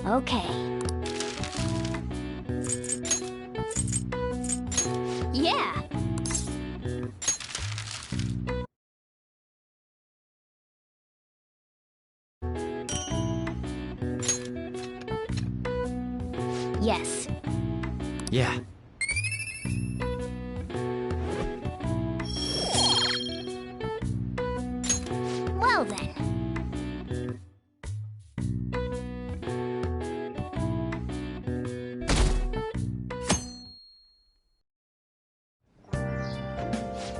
Okay. Yeah. Yes. Yeah. Well then.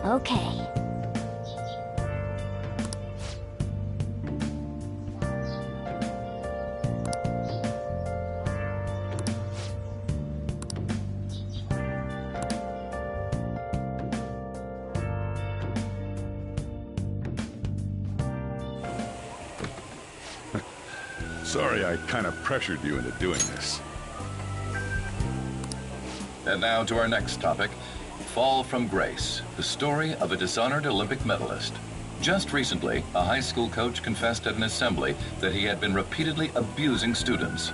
Okay. Sorry I kind of pressured you into doing this. And now to our next topic, Fall from Grace, the story of a dishonored Olympic medalist. Just recently, a high school coach confessed at an assembly that he had been repeatedly abusing students.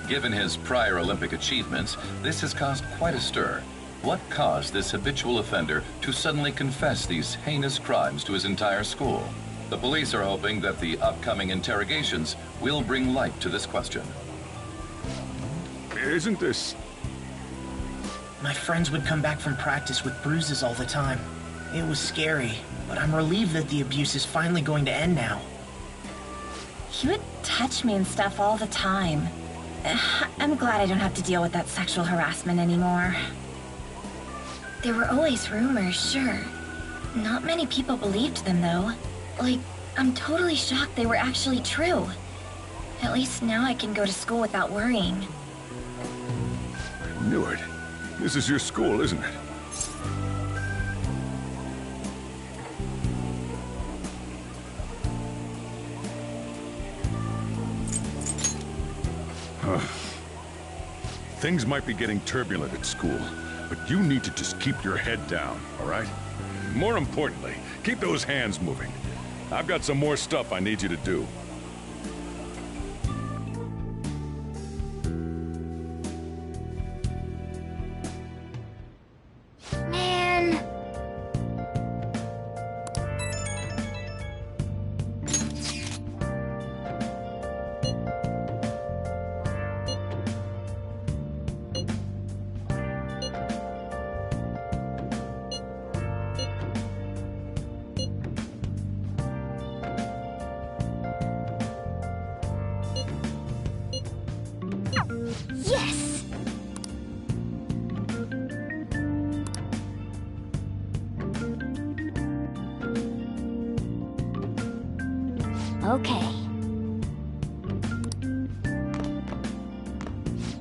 Given his prior Olympic achievements, this has caused quite a stir. What caused this habitual offender to suddenly confess these heinous crimes to his entire school? The police are hoping that the upcoming interrogations will bring light to this question. Isn't this... My friends would come back from practice with bruises all the time. It was scary, but I'm relieved that the abuse is finally going to end now. He would touch me and stuff all the time. I'm glad I don't have to deal with that sexual harassment anymore. There were always rumors, sure. Not many people believed them, though. Like, I'm totally shocked they were actually true. At least now I can go to school without worrying. I knew it. This is your school, isn't it? Things might be getting turbulent at school, but you need to just keep your head down, all right? More importantly, keep those hands moving. I've got some more stuff I need you to do. Man. Yes! Okay.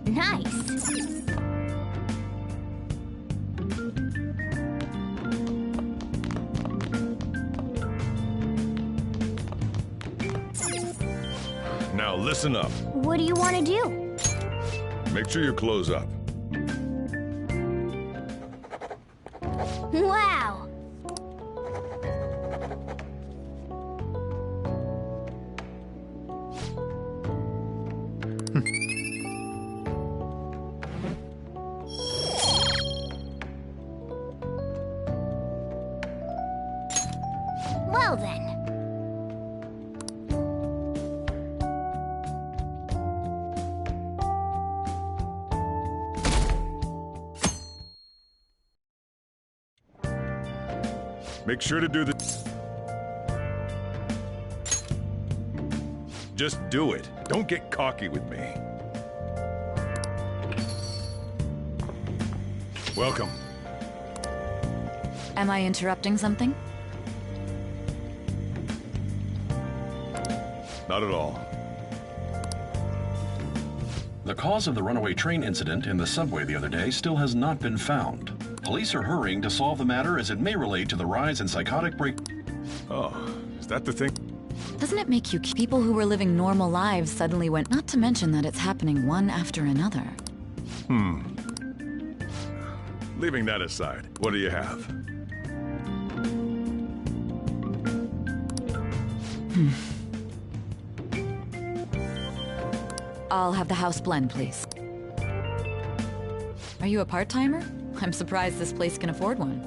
Nice. Now listen up. What do you want to do? Make sure you close up. Wow! Well then. Make sure to do this. Just do it. Don't get cocky with me. Welcome. Am I interrupting something? Not at all. The cause of the runaway train incident in the subway the other day still has not been found. Police are hurrying to solve the matter as it may relate to the rise in psychotic break... Oh, is that the thing? Doesn't it make you... People who were living normal lives suddenly went... Not to mention that it's happening one after another. Leaving that aside, what do you have? I'll have the house blend, please. Are you a part-timer? I'm surprised this place can afford one.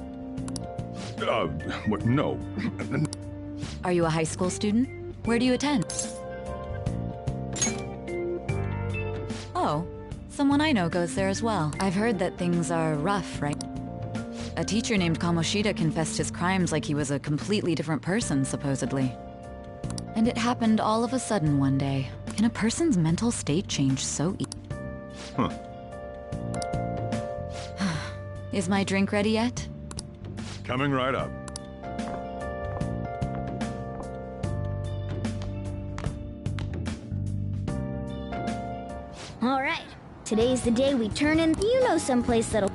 What? No. Are you a high school student? Where do you attend? Oh, someone I know goes there as well. I've heard that things are rough, right? A teacher named Kamoshida confessed his crimes like he was a completely different person, supposedly. And it happened all of a sudden one day. Can a person's mental state change so Huh. Is my drink ready yet? Coming right up. All right. Today's the day we turn in. You know someplace that'll...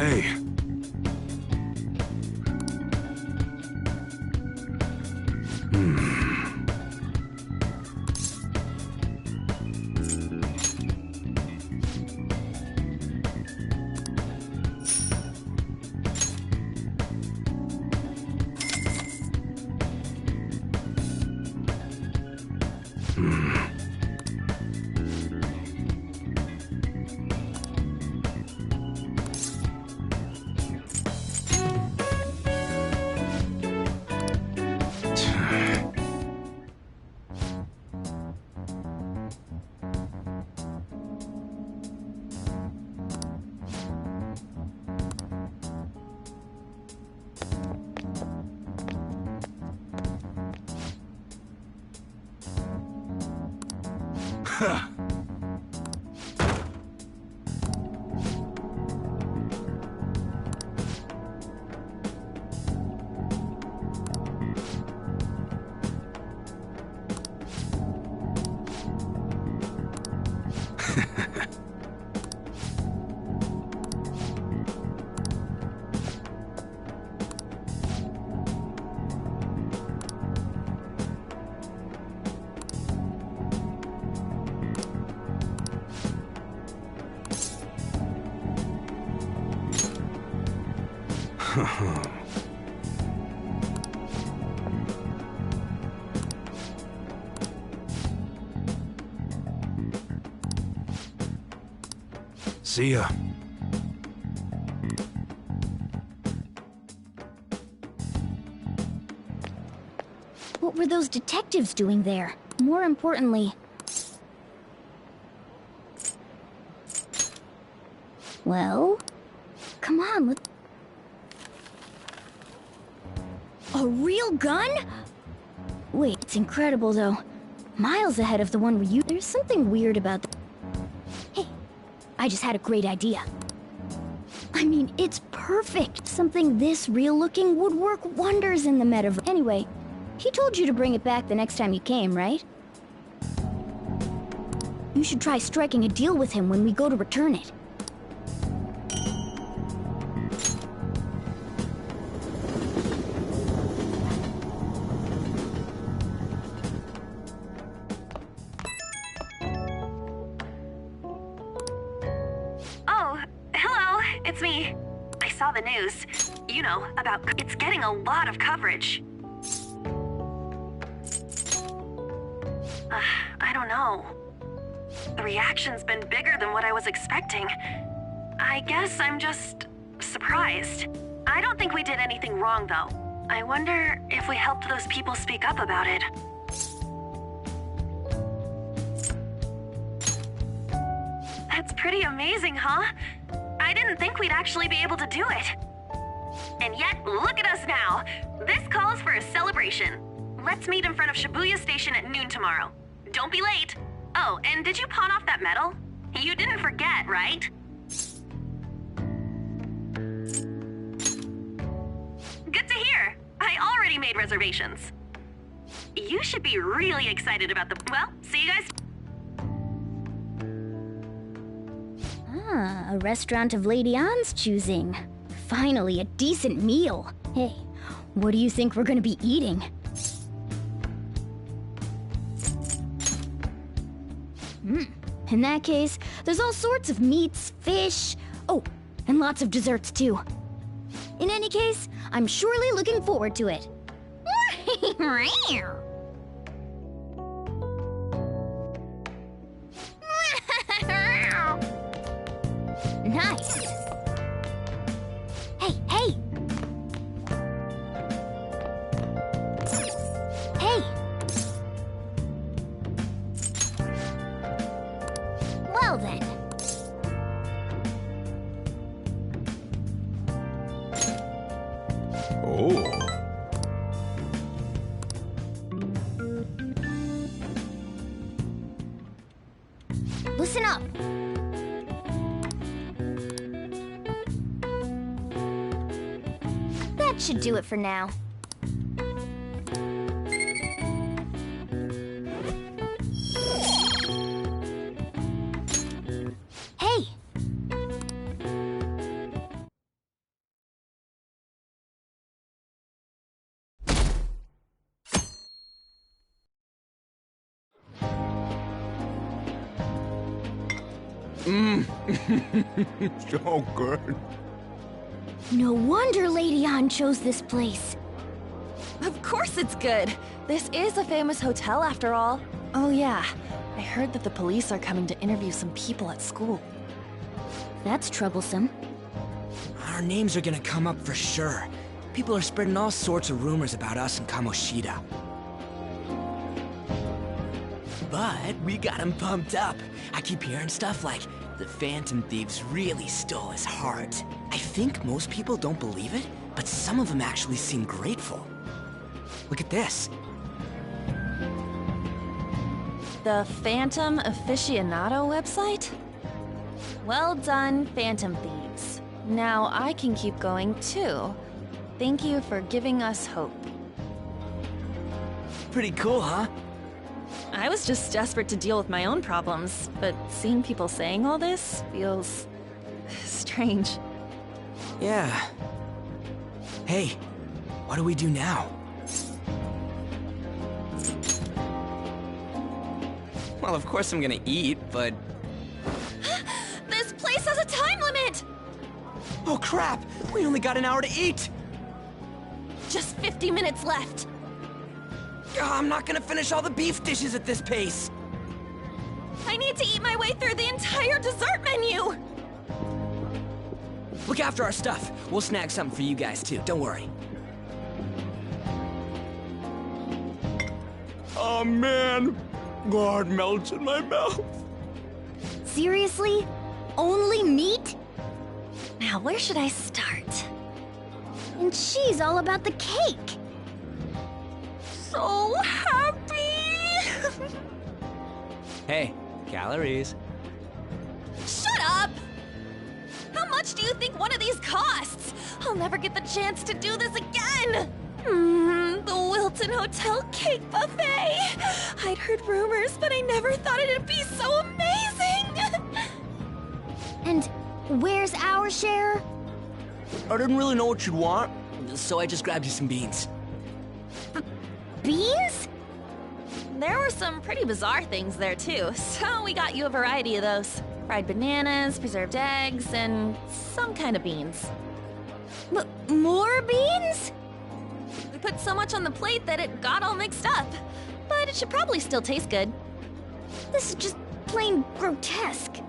Hey. See ya. What were those detectives doing there? More importantly... Well? Come on, let's... A real gun? Wait, it's incredible though. Miles ahead of the one we used. There's something weird about that. Hey, I just had a great idea. I mean, it's perfect. Something this real looking would work wonders in the metaverse. Anyway, he told you to bring it back the next time you came, right? You should try striking a deal with him when we go to return it. Oh, hello, it's me. I saw the news. You know, about... It's getting a lot of coverage. I don't know. The reaction's been bigger than what I was expecting. I guess I'm just... surprised. I don't think we did anything wrong, though. I wonder if we helped those people speak up about it. That's pretty amazing, huh? I didn't think we'd actually be able to do it. And yet, look at us now. This calls for a celebration. Let's meet in front of Shibuya Station at noon tomorrow. Don't be late. Oh, and did you pawn off that medal? You didn't forget, right? Good to hear. I already made reservations. You should be really excited about the... Well, see you guys... Ah, a restaurant of Lady Ann's choosing. Finally, a decent meal. Hey, what do you think we're gonna be eating? In that case, there's all sorts of meats, fish... Oh, and lots of desserts, too. In any case, I'm surely looking forward to it. Nice. Hey, hey! Hey! Well then. Oh. Listen up. That should do it for now. So good. No wonder Lady An chose this place. Of course it's good. This is a famous hotel after all. Oh yeah, I heard that the police are coming to interview some people at school. That's troublesome. Our names are gonna come up for sure. People are spreading all sorts of rumors about us and Kamoshida. But we got him pumped up. I keep hearing stuff like, the Phantom Thieves really stole his heart. I think most people don't believe it, but some of them actually seem grateful. Look at this. The Phantom Aficionado website? Well done, Phantom Thieves. Now I can keep going too. Thank you for giving us hope. Pretty cool, huh? I was just desperate to deal with my own problems, but seeing people saying all this feels strange. Yeah. Hey, what do we do now? Well, of course I'm gonna eat, but... This place has a time limit! Oh crap! We only got an hour to eat! Just 50 minutes left. I'm not gonna finish all the beef dishes at this pace! I need to eat my way through the entire dessert menu! Look after our stuff. We'll snag something for you guys too, don't worry. Oh man, God melts in my mouth. Seriously? Only meat? Now, where should I start? And she's all about the cake. So happy! Hey, calories. Shut up! How much do you think one of these costs? I'll never get the chance to do this again! The Wilton Hotel Cake Buffet! I'd heard rumors, but I never thought it'd be so amazing! And where's our share? I didn't really know what you'd want, so I just grabbed you some beans. Beans? There were some pretty bizarre things there too, so we got you a variety of those. Fried bananas, preserved eggs, and some kind of beans. More beans? We put so much on the plate that it got all mixed up. But it should probably still taste good. This is just plain grotesque.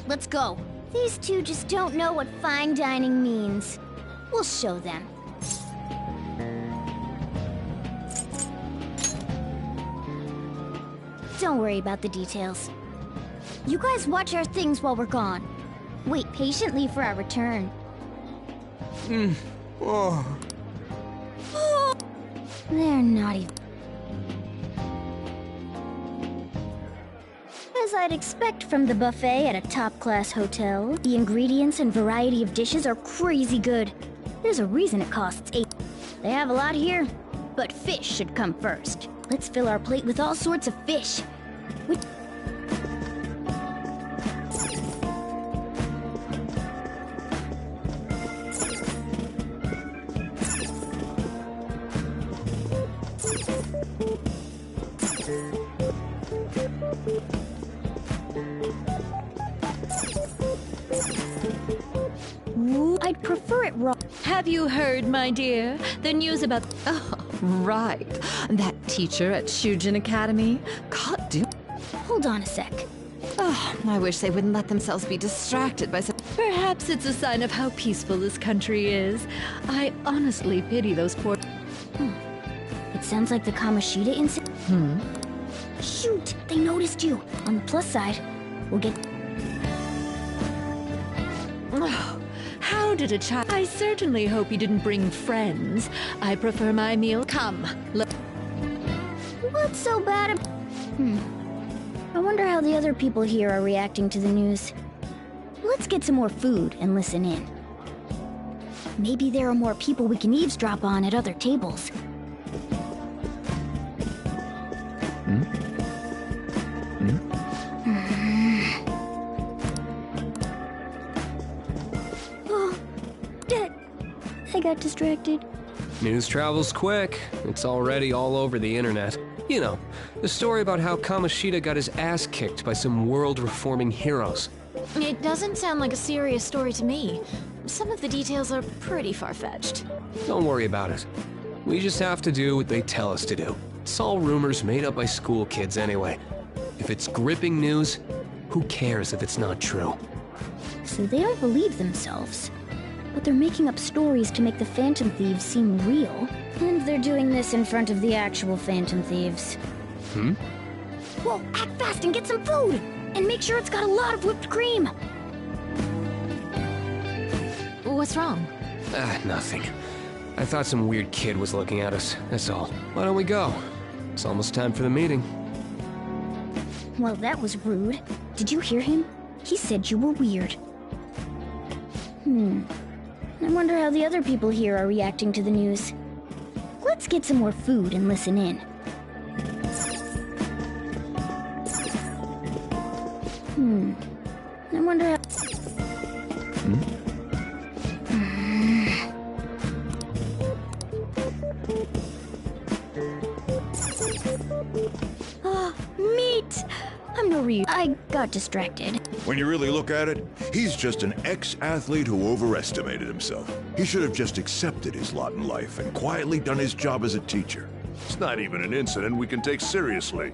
Let's go. These two just don't know what fine dining means. We'll show them. Don't worry about the details. You guys watch our things while we're gone. Wait patiently for our return. Oh. They're not even... As I'd expect from the buffet at a top-class hotel, the ingredients and variety of dishes are crazy good. There's a reason it costs $8. They have a lot here, but fish should come first. Let's fill our plate with all sorts of fish. I'd prefer it raw. Have you heard, my dear, the news about... Oh, right. That teacher at Shujin Academy? God do... Hold on a sec. Oh, I wish they wouldn't let themselves be distracted by some... Perhaps it's a sign of how peaceful this country is. I honestly pity those poor... It sounds like the Kamoshida incident. Shoot! They noticed you. On the plus side, we'll get... Oh, how did a child... I certainly hope you didn't bring friends. I prefer my meal... Come, What's so bad ab... I wonder how the other people here are reacting to the news. Let's get some more food and listen in. Maybe there are more people we can eavesdrop on at other tables. Oh, I got distracted. News travels quick. It's already all over the internet. You know, the story about how Kamoshida got his ass kicked by some world-reforming heroes. It doesn't sound like a serious story to me. Some of the details are pretty far-fetched. Don't worry about it. We just have to do what they tell us to do. It's all rumors made up by school kids anyway. If it's gripping news, who cares if it's not true? So they don't believe themselves. But they're making up stories to make the Phantom Thieves seem real. And they're doing this in front of the actual Phantom Thieves. Well, act fast and get some food! And make sure it's got a lot of whipped cream! What's wrong? Nothing. I thought some weird kid was looking at us, that's all. Why don't we go? It's almost time for the meeting. Well, that was rude. Did you hear him? He said you were weird. I wonder how the other people here are reacting to the news. Let's get some more food and listen in. I wonder how... Meat! I'm no real. I got distracted. When you really look at it, he's just an ex-athlete who overestimated himself. He should have just accepted his lot in life and quietly done his job as a teacher. It's not even an incident we can take seriously.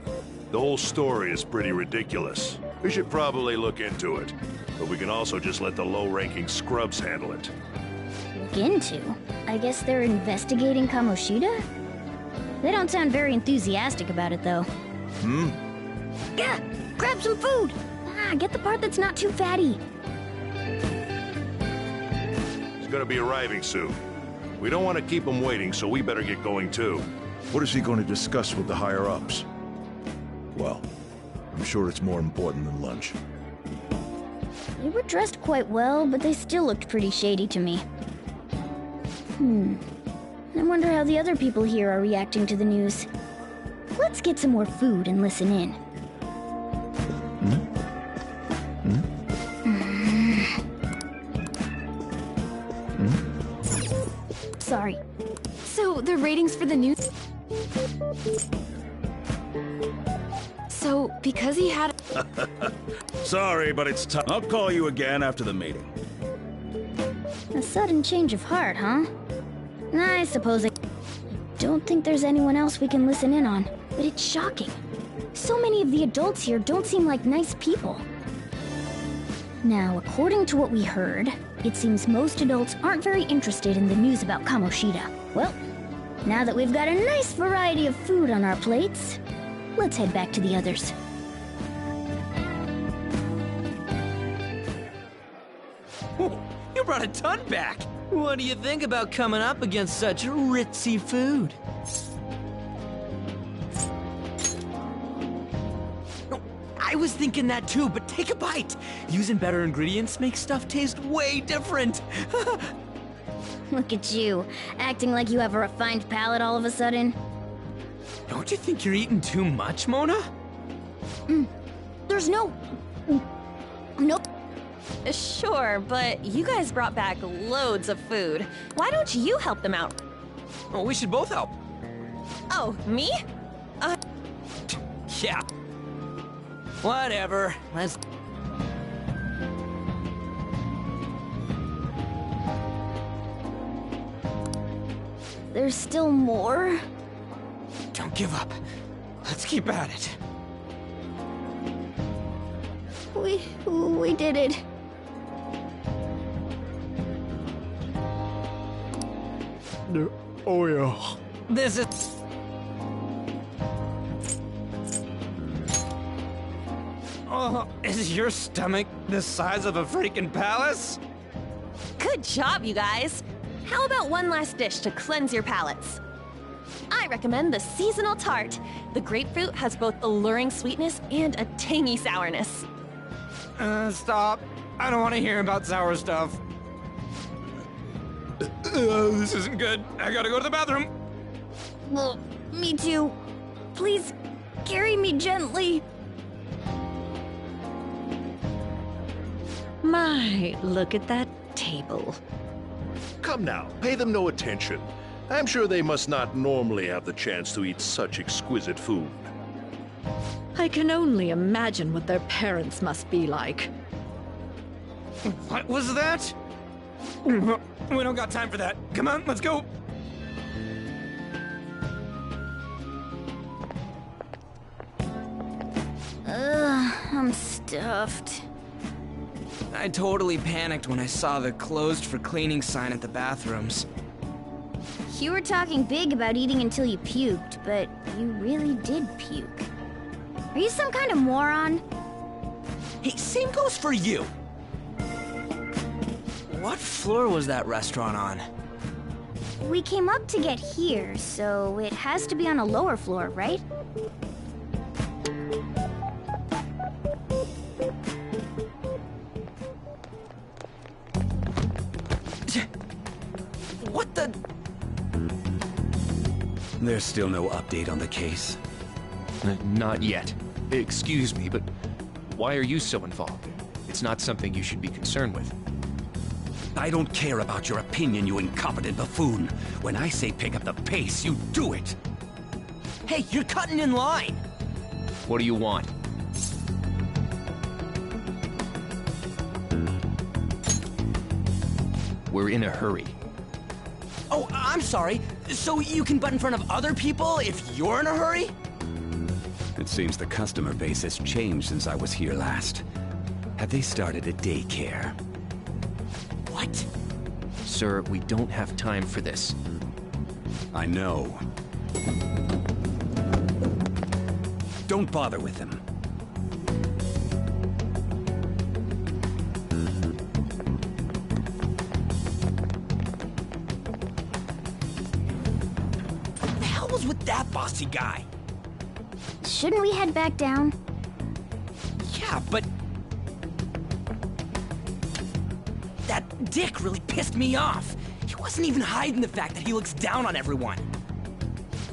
The whole story is pretty ridiculous. We should probably look into it. But we can also just let the low-ranking scrubs handle it. Look into? I guess they're investigating Kamoshida? They don't sound very enthusiastic about it, though. Yeah, grab some food! Get the part that's not too fatty. He's gonna be arriving soon. We don't want to keep him waiting, so we better get going too. What is he going to discuss with the higher-ups? Well, I'm sure it's more important than lunch. They were dressed quite well, but they still looked pretty shady to me. I wonder how the other people here are reacting to the news. Let's get some more food and listen in. Sorry. So, the ratings for the news... So, because he had... Sorry, but it's time. I'll call you again after the meeting. A sudden change of heart, huh? I suppose I don't think there's anyone else we can listen in on, but it's shocking. So many of the adults here don't seem like nice people. Now, according to what we heard, it seems most adults aren't very interested in the news about Kamoshida. Well, now that we've got a nice variety of food on our plates, let's head back to the others. You brought a ton back! What do you think about coming up against such ritzy food? I was thinking that too, but take a bite! Using better ingredients makes stuff taste way different! Look at you, acting like you have a refined palate all of a sudden. Don't you think you're eating too much, Mona? There's no... Sure, but you guys brought back loads of food. Why don't you help them out? Well, we should both help. Oh, me? Yeah. Whatever. Let's... There's still more? Don't give up. Let's keep at it. We did it. Oh, yeah. This is... Oh, is your stomach the size of a freaking palace? Good job, you guys. How about one last dish to cleanse your palates? I recommend the seasonal tart. The grapefruit has both alluring sweetness and a tangy sourness. Stop. I don't want to hear about sour stuff. This isn't good. I gotta go to the bathroom. Well, me too. Please, carry me gently. My, look at that table. Come now, pay them no attention. I'm sure they must not normally have the chance to eat such exquisite food. I can only imagine what their parents must be like. What was that? We don't got time for that. Come on, let's go. I'm stuffed. I totally panicked when I saw the closed for cleaning sign at the bathrooms. You were talking big about eating until you puked, but you really did puke. Are you some kind of moron? Hey, same goes for you. What floor was that restaurant on? We came up to get here, so it has to be on a lower floor, right? What the? There's still no update on the case. Not yet. Excuse me, but why are you so involved? It's not something you should be concerned with. I don't care about your opinion, you incompetent buffoon. When I say pick up the pace, you do it. Hey, you're cutting in line. What do you want? We're in a hurry. Oh, I'm sorry. So you can butt in front of other people if you're in a hurry? It seems the customer base has changed since I was here last. Have they started a daycare? What? Sir, we don't have time for this. I know. Don't bother with them. What the hell was with that bossy guy? Shouldn't we head back down? Yeah, but... that dick really pissed me off. He wasn't even hiding the fact that he looks down on everyone.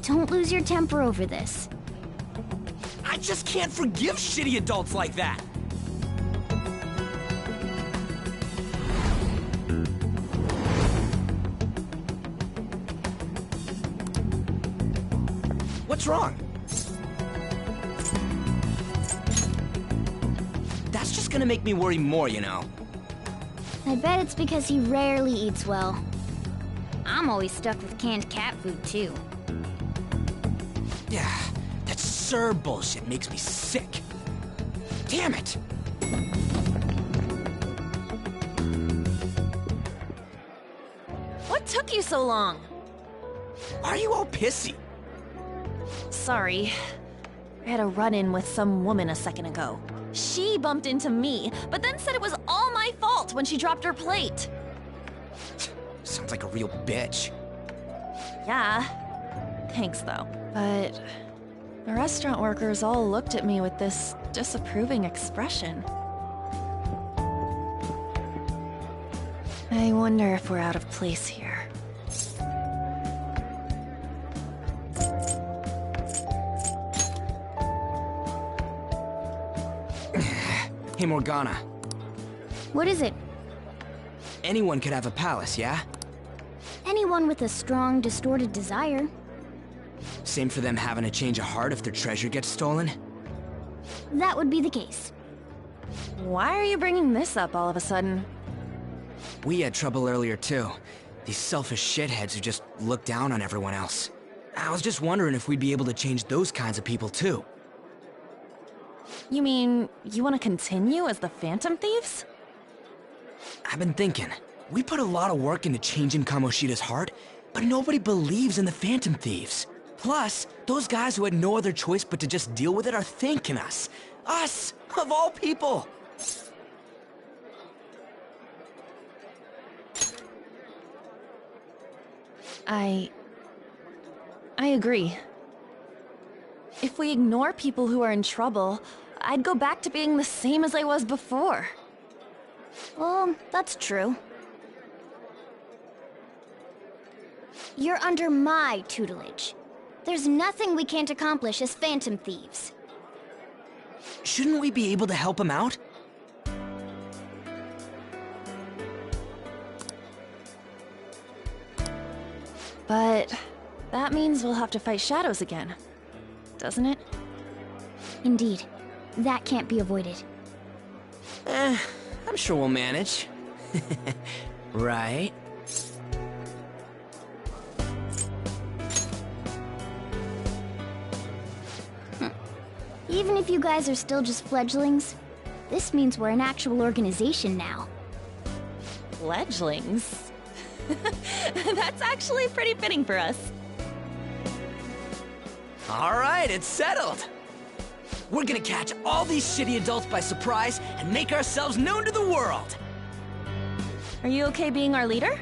Don't lose your temper over this. I just can't forgive shitty adults like that. What's wrong? That's just gonna make me worry more, you know. I bet it's because he rarely eats well. I'm always stuck with canned cat food, too. Yeah, that Sir bullshit makes me sick. Damn it! What took you so long? Why are you all pissy? Sorry. I had a run-in with some woman a second ago. She bumped into me, but then said it was all my fault when she dropped her plate. Sounds like a real bitch. Yeah. Thanks, though. But the restaurant workers all looked at me with this disapproving expression. I wonder if we're out of place here. Hey, Morgana. What is it? Anyone could have a palace, yeah? Anyone with a strong, distorted desire. Same for them having a change of heart if their treasure gets stolen? That would be the case. Why are you bringing this up all of a sudden? We had trouble earlier, too. These selfish shitheads who just look down on everyone else. I was just wondering if we'd be able to change those kinds of people, too. You mean, you want to continue as the Phantom Thieves? I've been thinking. We put a lot of work into changing Kamoshida's heart, but nobody believes in the Phantom Thieves. Plus, those guys who had no other choice but to just deal with it are thanking us. Us, of all people! I agree. If we ignore people who are in trouble, I'd go back to being the same as I was before. Well, that's true. You're under my tutelage. There's nothing we can't accomplish as Phantom Thieves. Shouldn't we be able to help him out? But that means we'll have to fight shadows again, doesn't it? Indeed. That can't be avoided. I'm sure we'll manage. Right? Even if you guys are still just fledglings, this means we're an actual organization now. Fledglings? That's actually pretty fitting for us. Alright, it's settled! We're gonna catch all these shitty adults by surprise and make ourselves known to the world! Are you okay being our leader?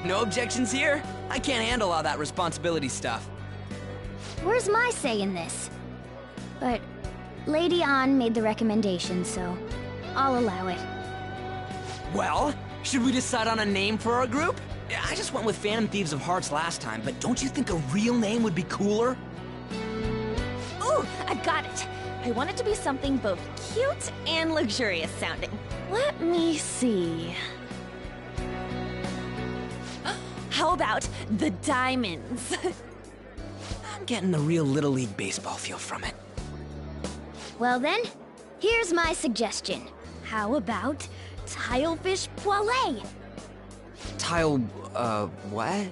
No objections here? I can't handle all that responsibility stuff. Where's my say in this? But Lady An made the recommendation, so I'll allow it. Well, should we decide on a name for our group? I just went with Phantom Thieves of Hearts last time, but don't you think a real name would be cooler? Ooh, I've got it! I want it to be something both cute and luxurious sounding. Let me see. How about the Diamonds? I'm getting the real Little League Baseball feel from it. Well then, here's my suggestion. How about Tilefish Poêlée? What?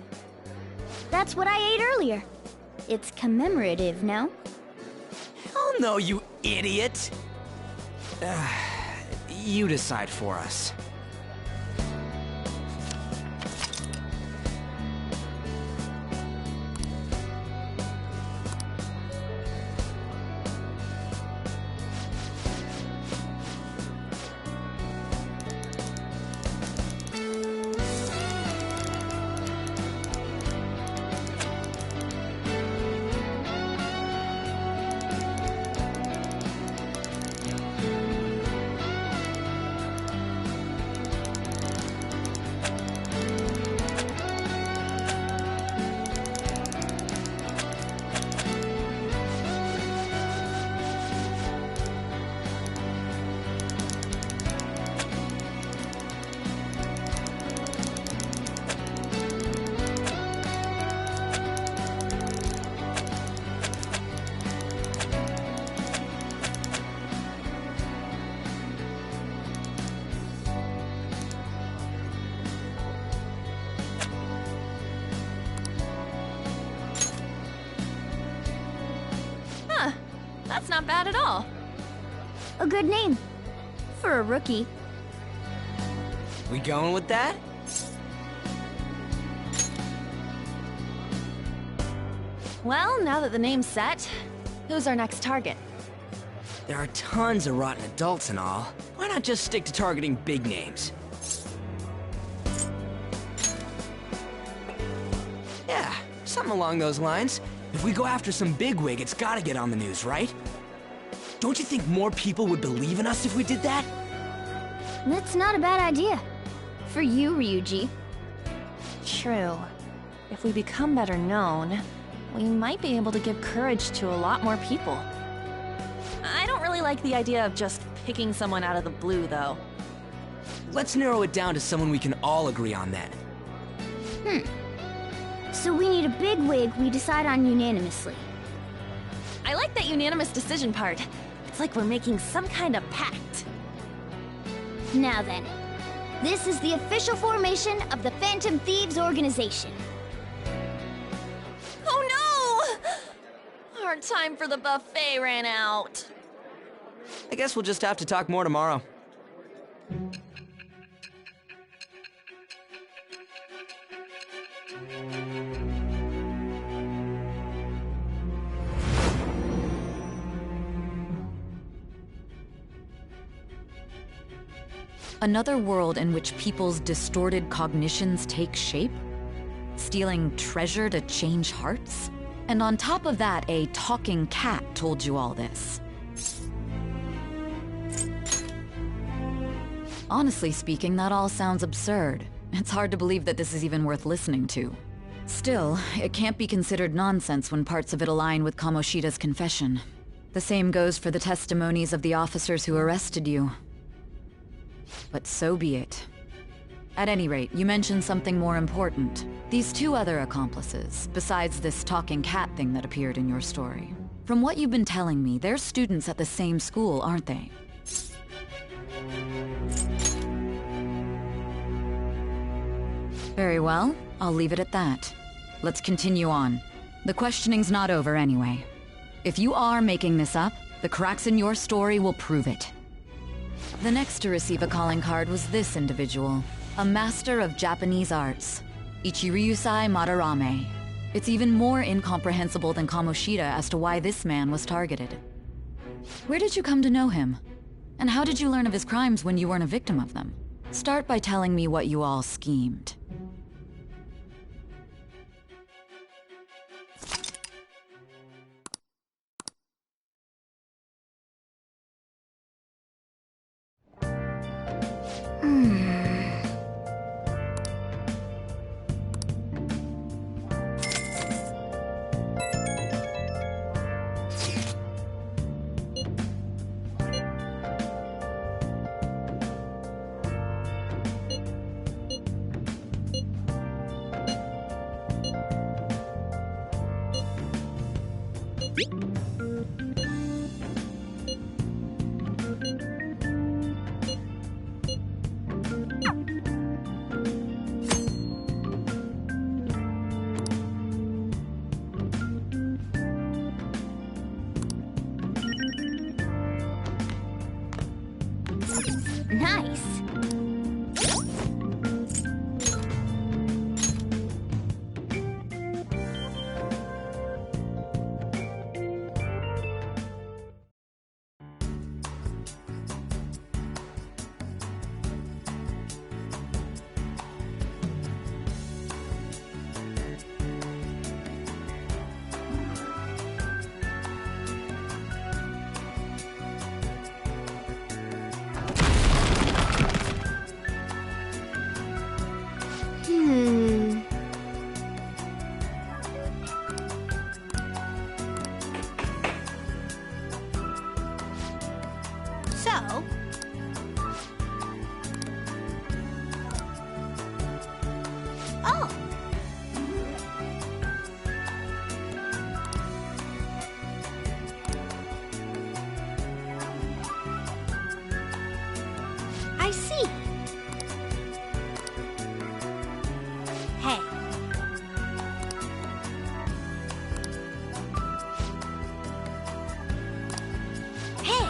That's what I ate earlier. It's commemorative, no? Hell no, you idiot! You decide for us. That's not bad at all. A good name. For a rookie. We going with that? Well, now that the name's set, who's our next target? There are tons of rotten adults and all. Why not just stick to targeting big names? Yeah, something along those lines. If we go after some bigwig, it's gotta get on the news, right? Don't you think more people would believe in us if we did that? That's not a bad idea. For you, Ryuji. True. If we become better known, we might be able to give courage to a lot more people. I don't really like the idea of just picking someone out of the blue, though. Let's narrow it down to someone we can all agree on then. So we need a big wig we decide on unanimously. I like that unanimous decision part. It's like we're making some kind of pact. Now then, this is the official formation of the Phantom Thieves organization. Oh no! Our time for the buffet ran out. I guess we'll just have to talk more tomorrow. Another world in which people's distorted cognitions take shape? Stealing treasure to change hearts? And on top of that, a talking cat told you all this. Honestly speaking, that all sounds absurd. It's hard to believe that this is even worth listening to. Still, it can't be considered nonsense when parts of it align with Kamoshida's confession. The same goes for the testimonies of the officers who arrested you. But so be it. At any rate, you mentioned something more important. These two other accomplices, besides this talking cat thing that appeared in your story. From what you've been telling me, they're students at the same school, aren't they? Very well, I'll leave it at that. Let's continue on. The questioning's not over anyway. If you are making this up, the cracks in your story will prove it. The next to receive a calling card was this individual, a master of Japanese arts, Ichiryusai Madarame. It's even more incomprehensible than Kamoshida as to why this man was targeted. Where did you come to know him? And how did you learn of his crimes when you weren't a victim of them? Start by telling me what you all schemed. Nice. So, oh, I see. Hey. Hey.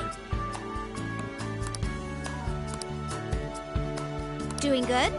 Doing good?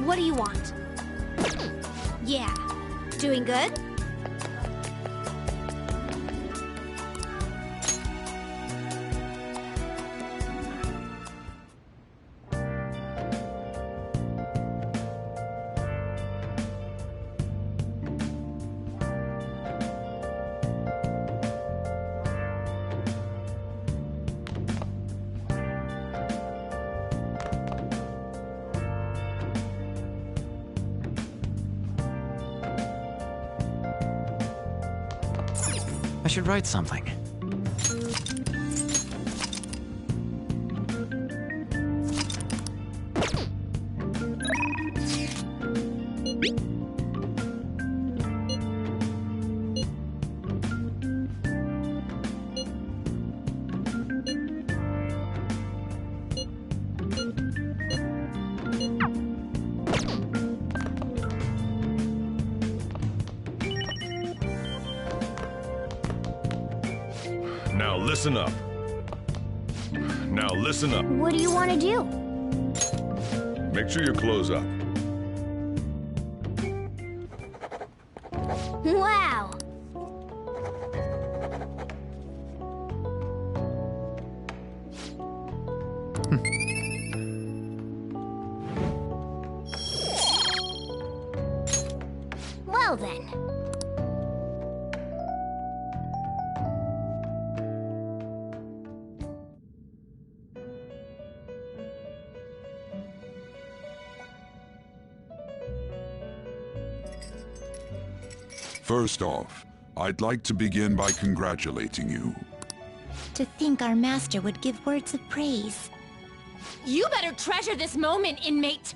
What do you want? Yeah. Doing good? I should write something. Now listen up. Now listen up. What do you want to do? Make sure you close up. Wow! Well then. First off, I'd like to begin by congratulating you. To think our master would give words of praise. You better treasure this moment, inmate!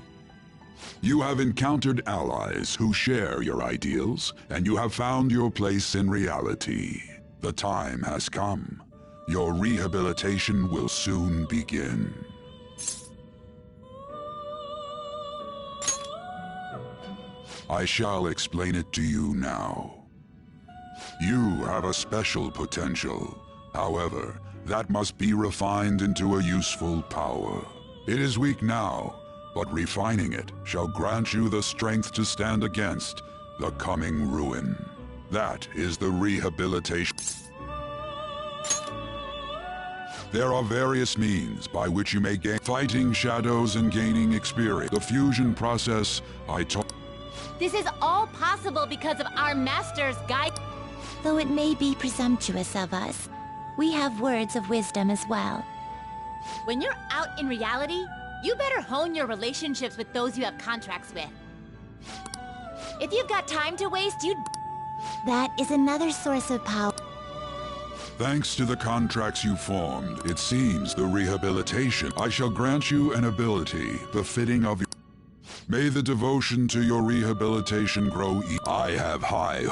You have encountered allies who share your ideals, and you have found your place in reality. The time has come. Your rehabilitation will soon begin. I shall explain it to you now. You have a special potential. However, that must be refined into a useful power. It is weak now, but refining it shall grant you the strength to stand against the coming ruin. That is the rehabilitation. There are various means by which you may gain fighting shadows and gaining experience. The fusion process I taught. This is all possible because of our master's guide. Though it may be presumptuous of us, we have words of wisdom as well. When you're out in reality, you better hone your relationships with those you have contracts with. If you've got time to waste, That is another source of power. Thanks to the contracts you formed, it seems the rehabilitation. I shall grant you an ability befitting of your. May the devotion to your rehabilitation grow. I have high.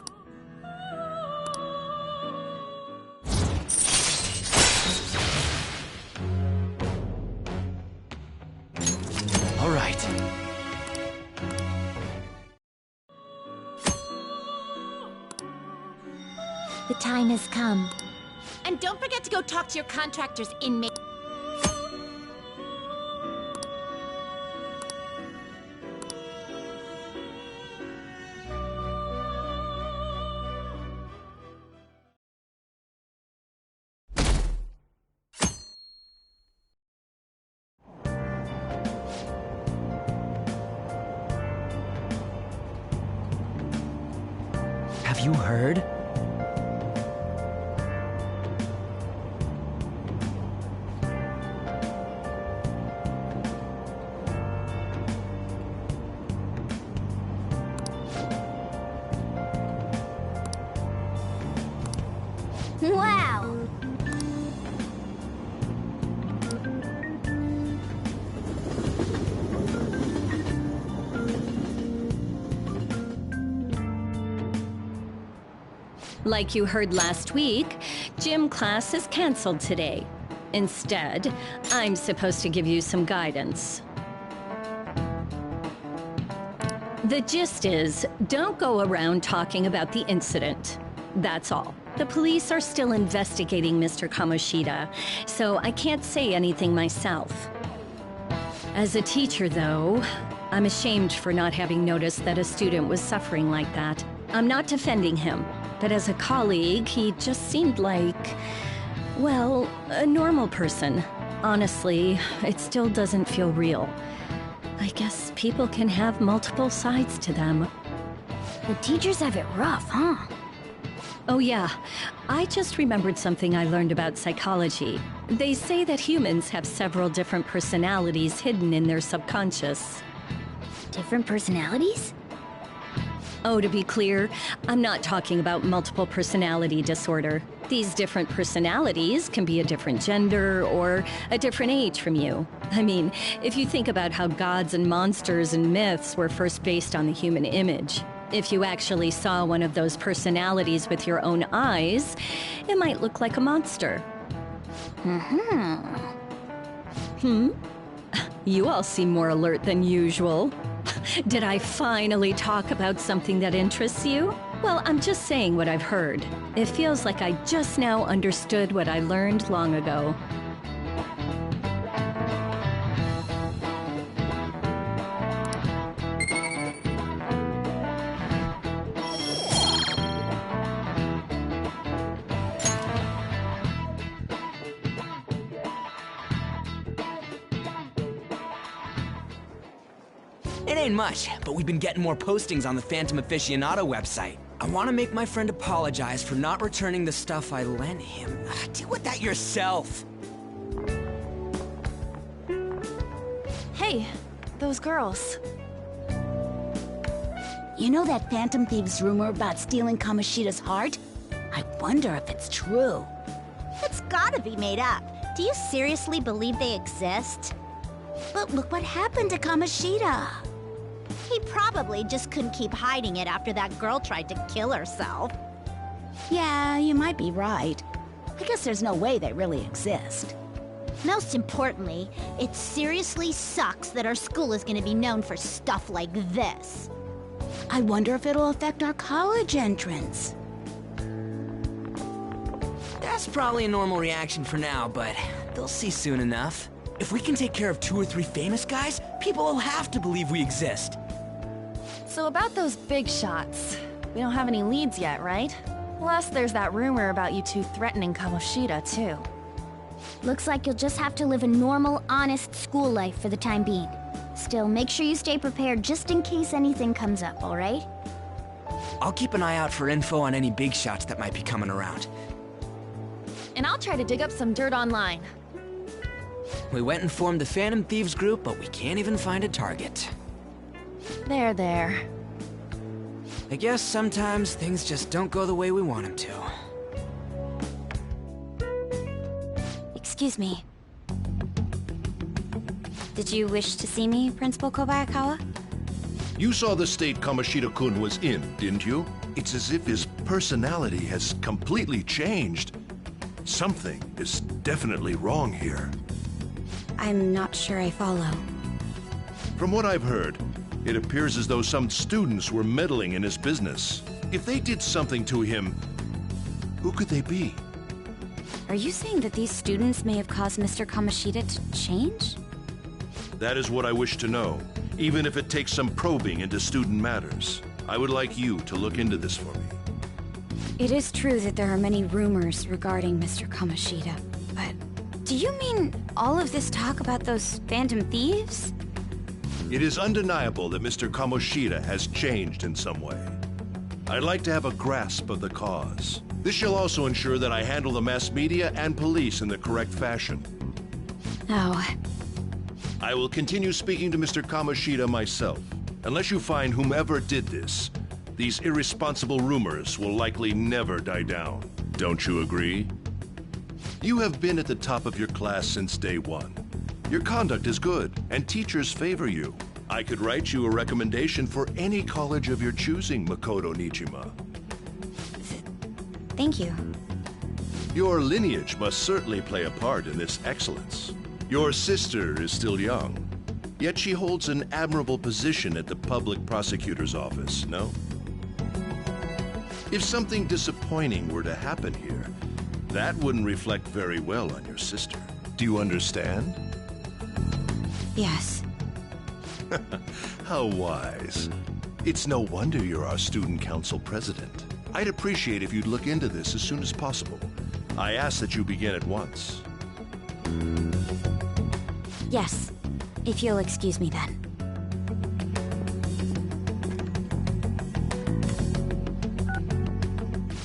All right. The time has come. And don't forget to go talk to your contractors, inmate. Have you heard? Wow! Like you heard last week, gym class is canceled today. Instead, I'm supposed to give you some guidance. The gist is, don't go around talking about the incident. That's all. The police are still investigating Mr. Kamoshida, so I can't say anything myself. As a teacher, though, I'm ashamed for not having noticed that a student was suffering like that. I'm not defending him, but as a colleague, he just seemed like, well, a normal person. Honestly, it still doesn't feel real. I guess people can have multiple sides to them. The teachers have it rough, huh? Oh yeah, I just remembered something I learned about psychology. They say that humans have several different personalities hidden in their subconscious. Different personalities? Oh, to be clear, I'm not talking about multiple personality disorder. These different personalities can be a different gender or a different age from you. I mean, if you think about how gods and monsters and myths were first based on the human image, if you actually saw one of those personalities with your own eyes, it might look like a monster. You all seem more alert than usual. Did I finally talk about something that interests you? Well, I'm just saying what I've heard. It feels like I just now understood what I learned long ago. It ain't much, but we've been getting more postings on the Phantom Aficionado website. I want to make my friend apologize for not returning the stuff I lent him. Deal with that yourself. Hey, those girls. You know that Phantom Thieves rumor about stealing Kamoshida's heart? I wonder if it's true. It's gotta be made up. Do you seriously believe they exist? But look what happened to Kamoshida. He probably just couldn't keep hiding it after that girl tried to kill herself. Yeah, you might be right. I guess there's no way they really exist. Most importantly, it seriously sucks that our school is gonna be known for stuff like this. I wonder if it'll affect our college entrance. That's probably a normal reaction for now, but they'll see soon enough. If we can take care of 2 or 3 famous guys, people will have to believe we exist. So about those big shots, we don't have any leads yet, right? Plus, there's that rumor about you two threatening Kamoshida, too. Looks like you'll just have to live a normal, honest school life for the time being. Still, make sure you stay prepared just in case anything comes up, alright? I'll keep an eye out for info on any big shots that might be coming around. And I'll try to dig up some dirt online. We went and formed the Phantom Thieves group, but we can't even find a target. There. I guess sometimes things just don't go the way we want them to. Excuse me. Did you wish to see me, Principal Kobayakawa? You saw the state Kamoshida-kun was in, didn't you? It's as if his personality has completely changed. Something is definitely wrong here. I'm not sure I follow. From what I've heard, it appears as though some students were meddling in his business. If they did something to him, who could they be? Are you saying that these students may have caused Mr. Kamoshida to change? That is what I wish to know, even if it takes some probing into student matters. I would like you to look into this for me. It is true that there are many rumors regarding Mr. Kamoshida, but do you mean all of this talk about those Phantom Thieves? It is undeniable that Mr. Kamoshida has changed in some way. I'd like to have a grasp of the cause. This shall also ensure that I handle the mass media and police in the correct fashion. Oh. I will continue speaking to Mr. Kamoshida myself. Unless you find whomever did this, these irresponsible rumors will likely never die down. Don't you agree? You have been at the top of your class since day one. Your conduct is good, and teachers favor you. I could write you a recommendation for any college of your choosing, Makoto Nijima. Thank you. Your lineage must certainly play a part in this excellence. Your sister is still young, yet she holds an admirable position at the public prosecutor's office, no? If something disappointing were to happen here, that wouldn't reflect very well on your sister. Do you understand? Yes. How wise. It's no wonder you're our student council president. I'd appreciate if you'd look into this as soon as possible. I ask that you begin at once. Yes, if you'll excuse me then.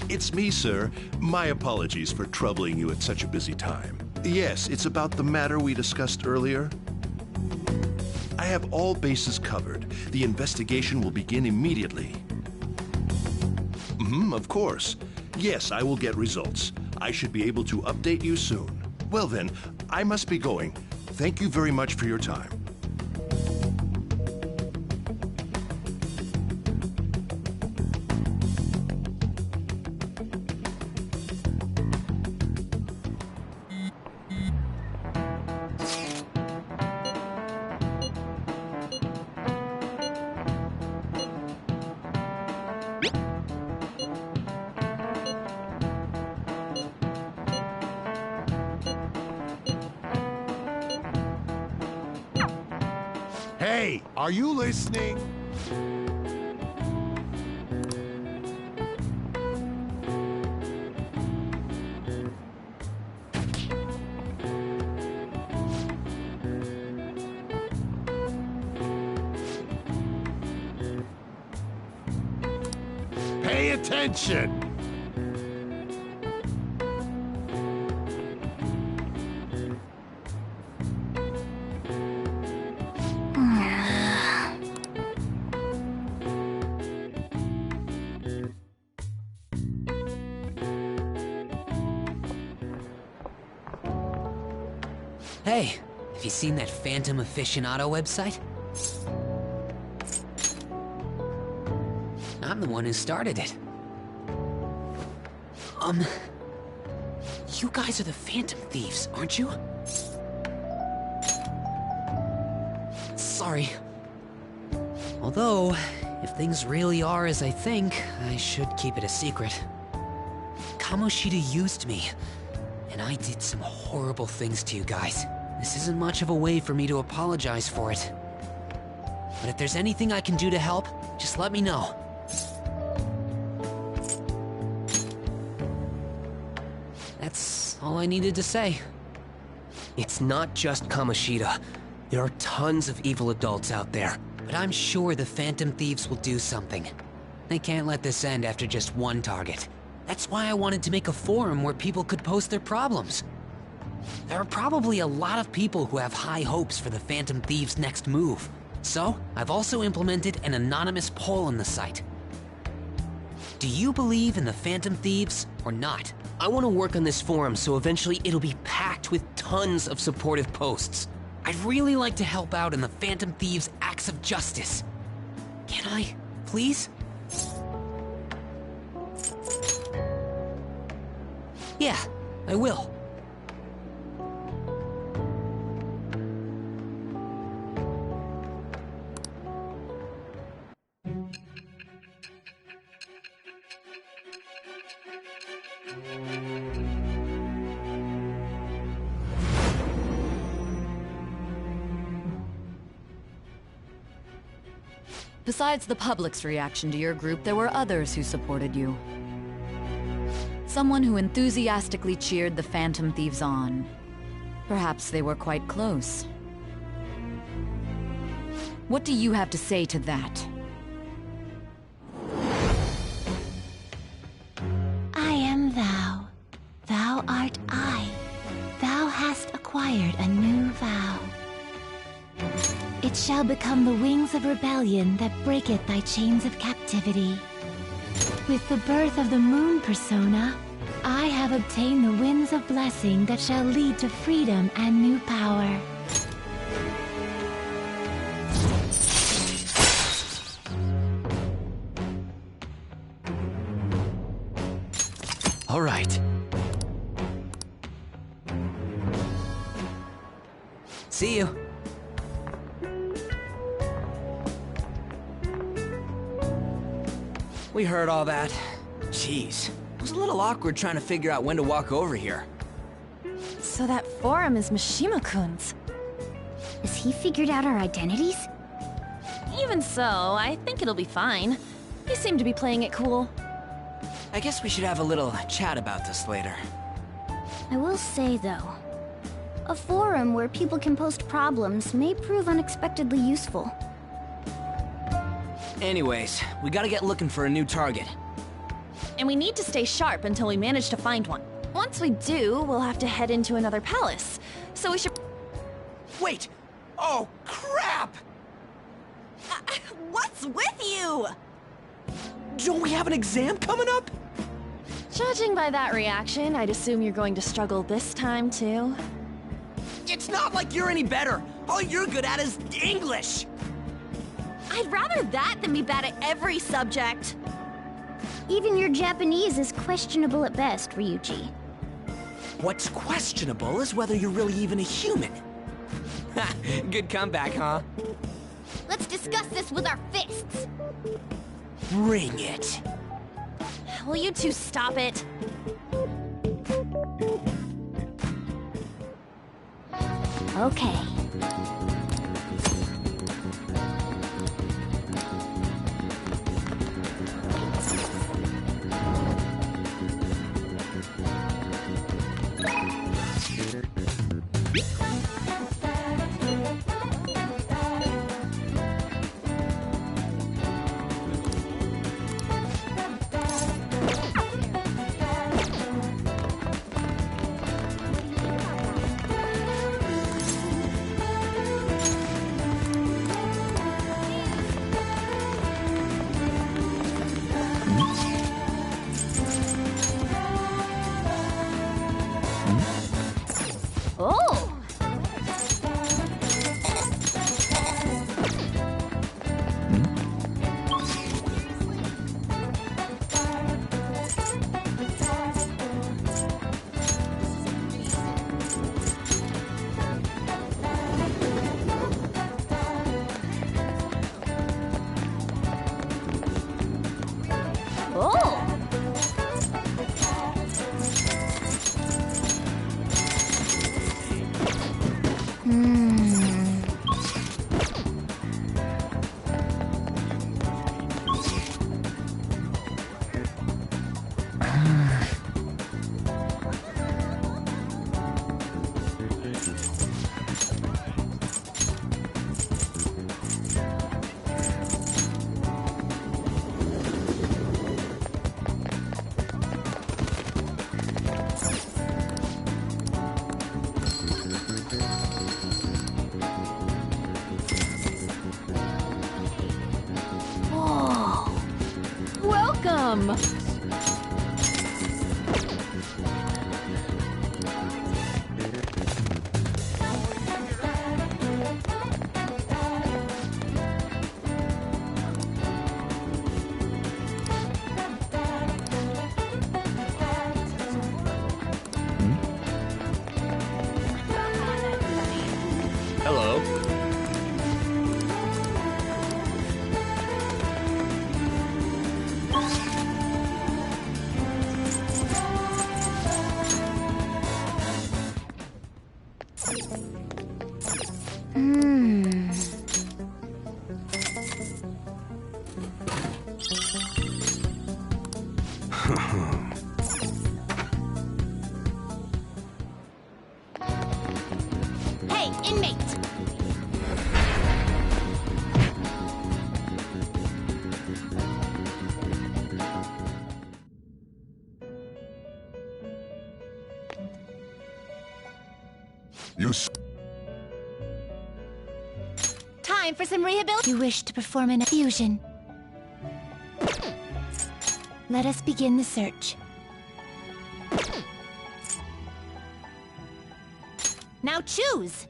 It's me, sir. My apologies for troubling you at such a busy time. Yes, it's about the matter we discussed earlier. I have all bases covered. The investigation will begin immediately. Of course. Yes, I will get results. I should be able to update you soon. Well then, I must be going. Thank you very much for your time. Hey, are you listening? Pay attention! Hey, have you seen that Phantom Aficionado website? I'm the one who started it. You guys are the Phantom Thieves, aren't you? Sorry. Although, if things really are as I think, I should keep it a secret. Kamoshida used me, and I did some horrible things to you guys. This isn't much of a way for me to apologize for it. But if there's anything I can do to help, just let me know. That's all I needed to say. It's not just Kamoshida. There are tons of evil adults out there. But I'm sure the Phantom Thieves will do something. They can't let this end after just one target. That's why I wanted to make a forum where people could post their problems. There are probably a lot of people who have high hopes for the Phantom Thieves' next move. So, I've also implemented an anonymous poll on the site. Do you believe in the Phantom Thieves or not? I want to work on this forum so eventually it'll be packed with tons of supportive posts. I'd really like to help out in the Phantom Thieves' acts of justice. Can I, please? Yeah, I will. Besides the public's reaction to your group, there were others who supported you. Someone who enthusiastically cheered the Phantom Thieves on. Perhaps they were quite close. What do you have to say to that? I am thou. Thou art I. Thou hast acquired a new vow. It shall become the wings of rebellion that breaketh thy chains of captivity. With the birth of the moon persona, I have obtained the winds of blessing that shall lead to freedom and new power. All right. See you. We heard all that. Jeez. It was a little awkward trying to figure out when to walk over here. So that forum is Mishima-kun's. Has he figured out our identities? Even so, I think it'll be fine. You seem to be playing it cool. I guess we should have a little chat about this later. I will say, though, a forum where people can post problems may prove unexpectedly useful. Anyways, we gotta get looking for a new target. And we need to stay sharp until we manage to find one. Once we do, we'll have to head into another palace. So we should... Wait! Oh, crap! What's with you? Don't we have an exam coming up? Judging by that reaction, I'd assume you're going to struggle this time, too. It's not like you're any better. All you're good at is English. I'd rather that than be bad at every subject. Even your Japanese is questionable at best, Ryuji. What's questionable is whether you're really even a human. Ha! Good comeback, huh? Let's discuss this with our fists. Bring it. Will you two stop it? Okay. Oh! Oh! Welcome! Hello. Hey, inmate! You Time for some rehabilitation. You wish to perform an fusion. Let us begin the search. Now choose!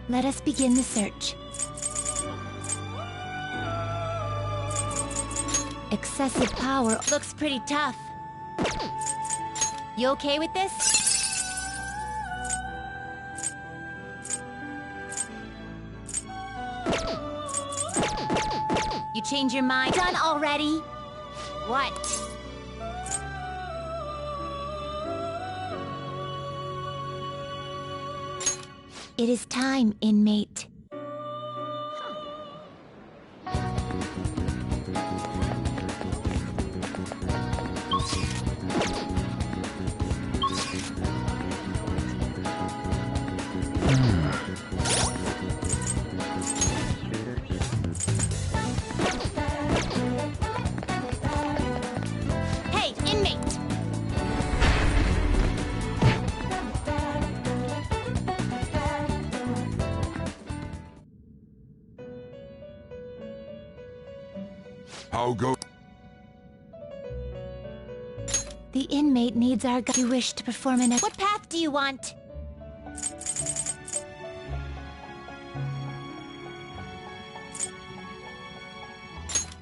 Let us begin the search. Excessive power looks pretty tough. You okay with this? You change your mind? Done already? What? It is time, inmate. Hey, inmate! How go? The inmate needs our You wish to perform an... What path do you want?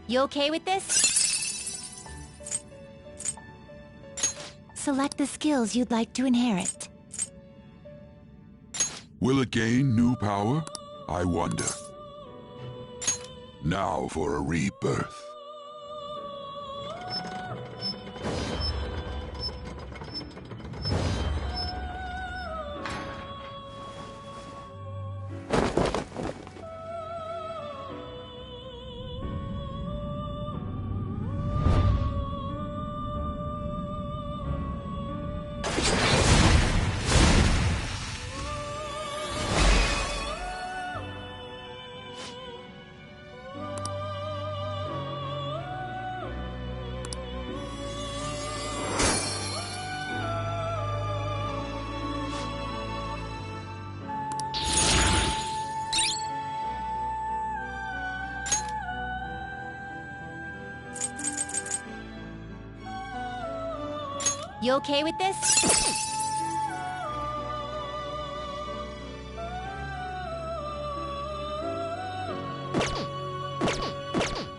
You okay with this? Select the skills you'd like to inherit. Will it gain new power? I wonder. Now for a rebirth. You okay with this?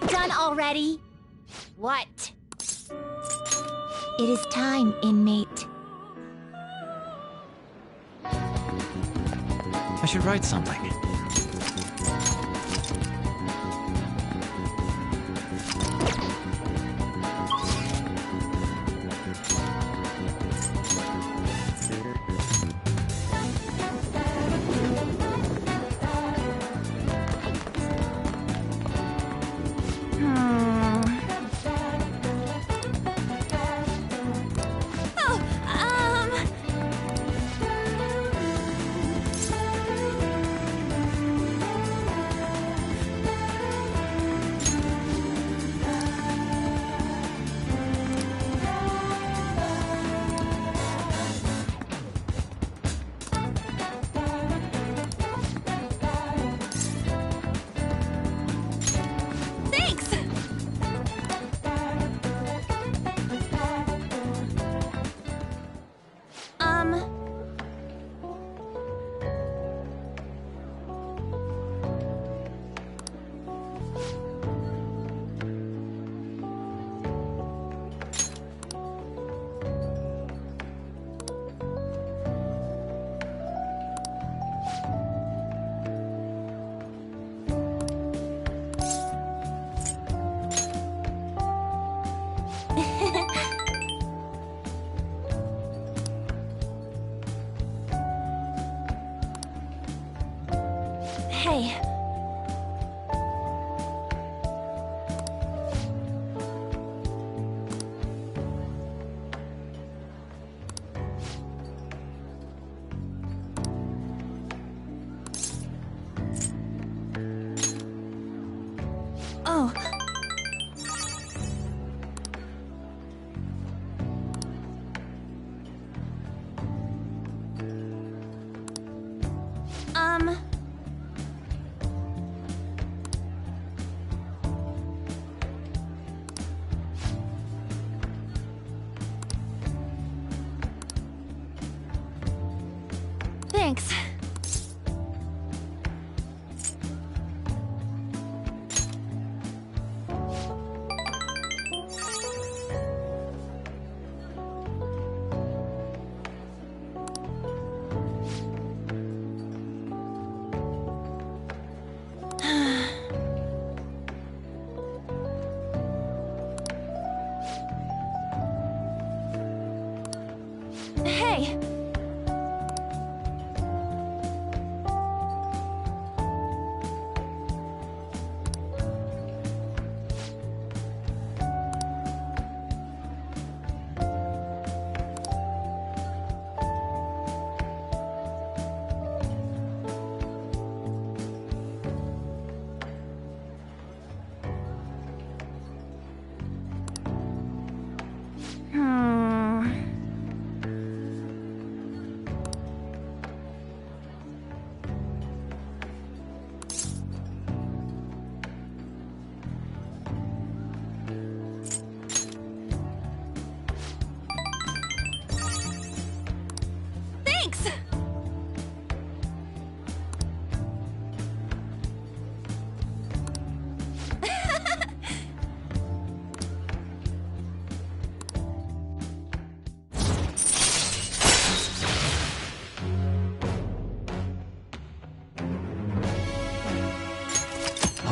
Done already? What? It is time, inmate. I should write something. Hey. Oh.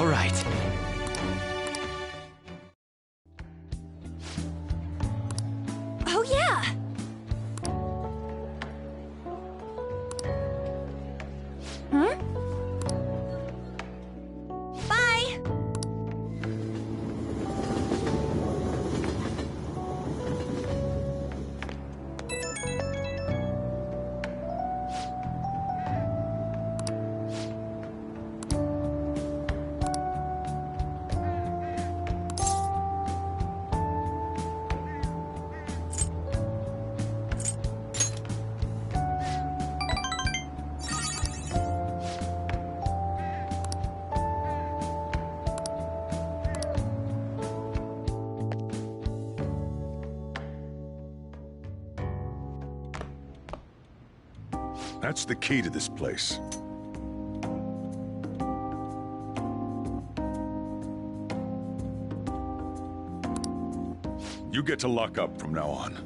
All right. Oh, yeah! Hmm? Bye! That's the key to this place. You get to lock up from now on.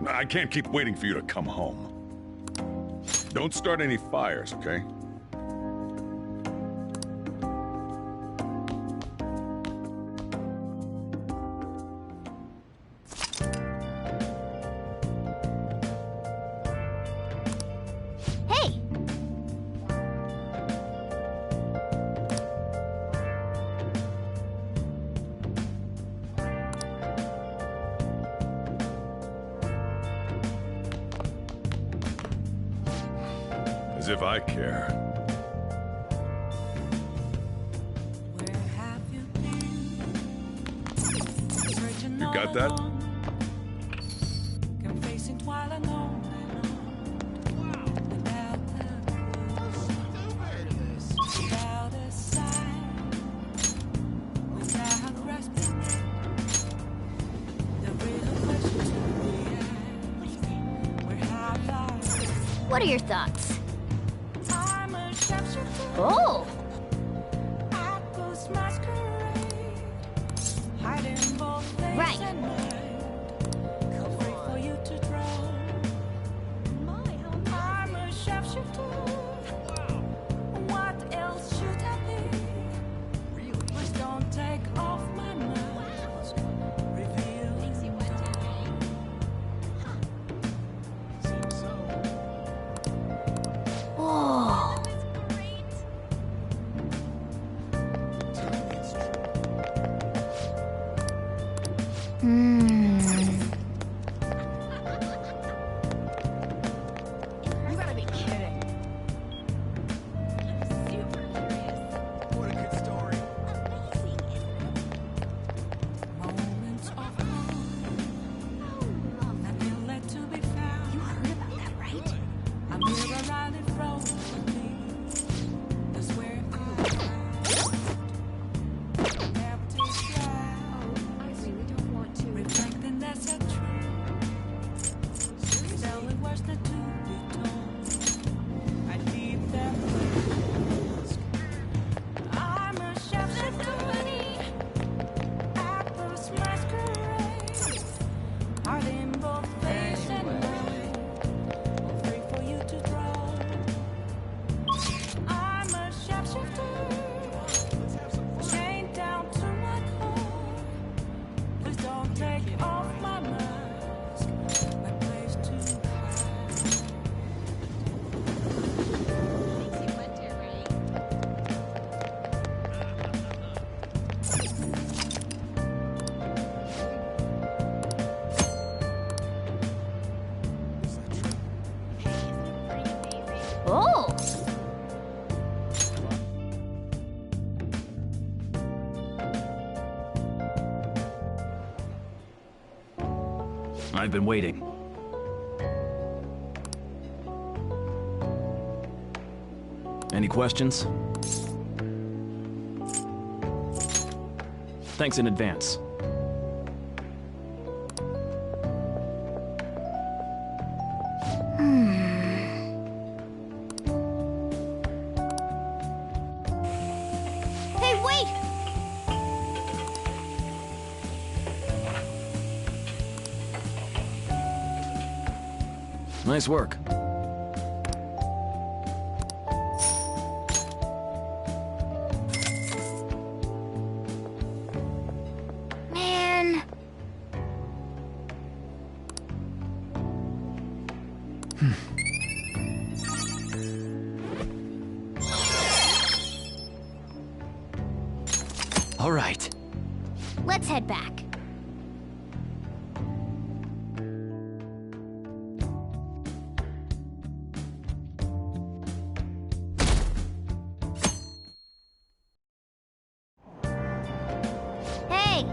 I can't keep waiting for you to come home. Don't start any fires, okay? Hey! As if I care. You got that? What are your thoughts? Oh! Right. Oh. You gotta be kidding. I'm super curious. What a good story. Moments of nothing left to be found. You heard about that, right? I'm here around it frozen me. That's where empty sky. I really don't want to. Reflecting that's a truth. Telling words that to be told. I need them. I'm a chef. That's so funny. At those masquerades. Heart in both face and mind. Free for you to draw. I'm a shapeshifter. Chained down to my core. Please don't take off my mask. My place to hide. Makes you wonder, right? Oh! I've been waiting. Any questions? Thanks in advance. Hey, wait! Nice work. All right. Let's head back. Hey!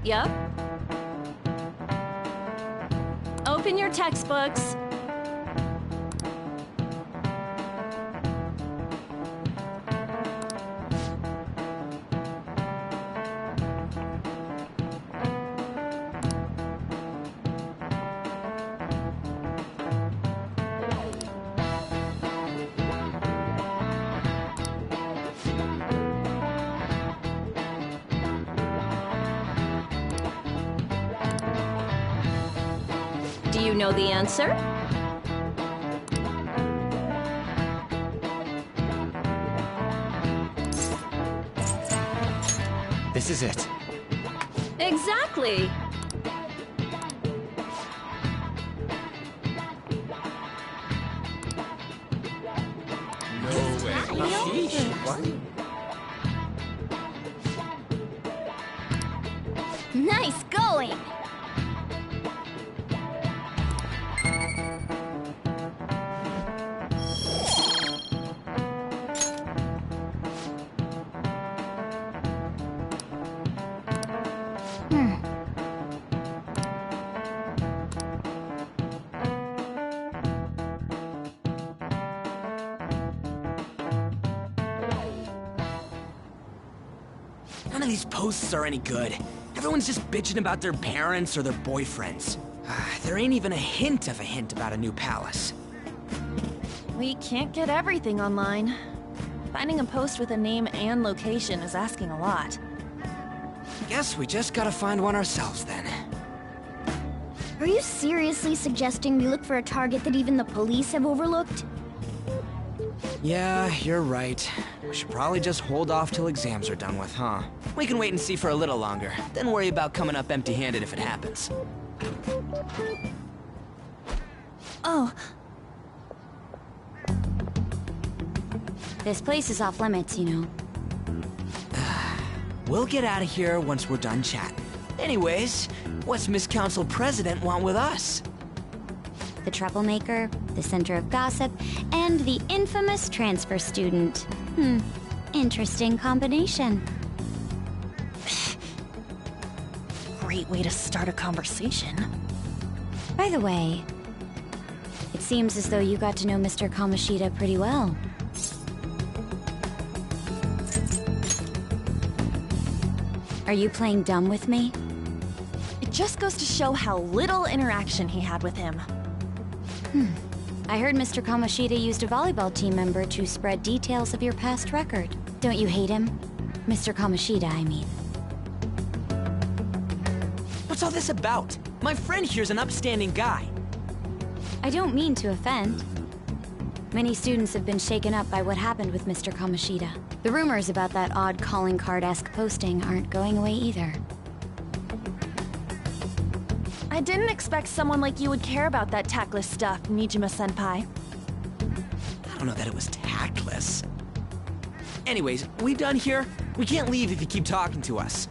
Yep. Open your textbooks. Do you know the answer? This is it. Exactly. No way. Sheesh. What? Nice going! None of these posts are any good. Everyone's just bitching about their parents or their boyfriends. There ain't even a hint about a new palace. We can't get everything online. Finding a post with a name and location is asking a lot. Guess we just gotta find one ourselves then. Are you seriously suggesting we look for a target that even the police have overlooked? Yeah, you're right. We should probably just hold off till exams are done with, huh? We can wait and see for a little longer, then worry about coming up empty-handed if it happens. Oh. This place is off limits, you know. We'll get out of here once we're done chatting. Anyways, what's Miss Council President want with us? The troublemaker, the center of gossip, and the infamous transfer student. Interesting combination. Great way to start a conversation. By the way, it seems as though you got to know Mr. Kamoshida pretty well. Are you playing dumb with me? It just goes to show how little interaction he had with him. I heard Mr. Kamoshida used a volleyball team member to spread details of your past record. Don't you hate him? Mr. Kamoshida, I mean. What's all this about? My friend here's an upstanding guy. I don't mean to offend. Many students have been shaken up by what happened with Mr. Kamoshida. The rumors about that odd calling card-esque posting aren't going away either. I didn't expect someone like you would care about that tactless stuff, Nijima-senpai. I don't know that it was tactless. Anyways, we done here? We can't leave if you keep talking to us.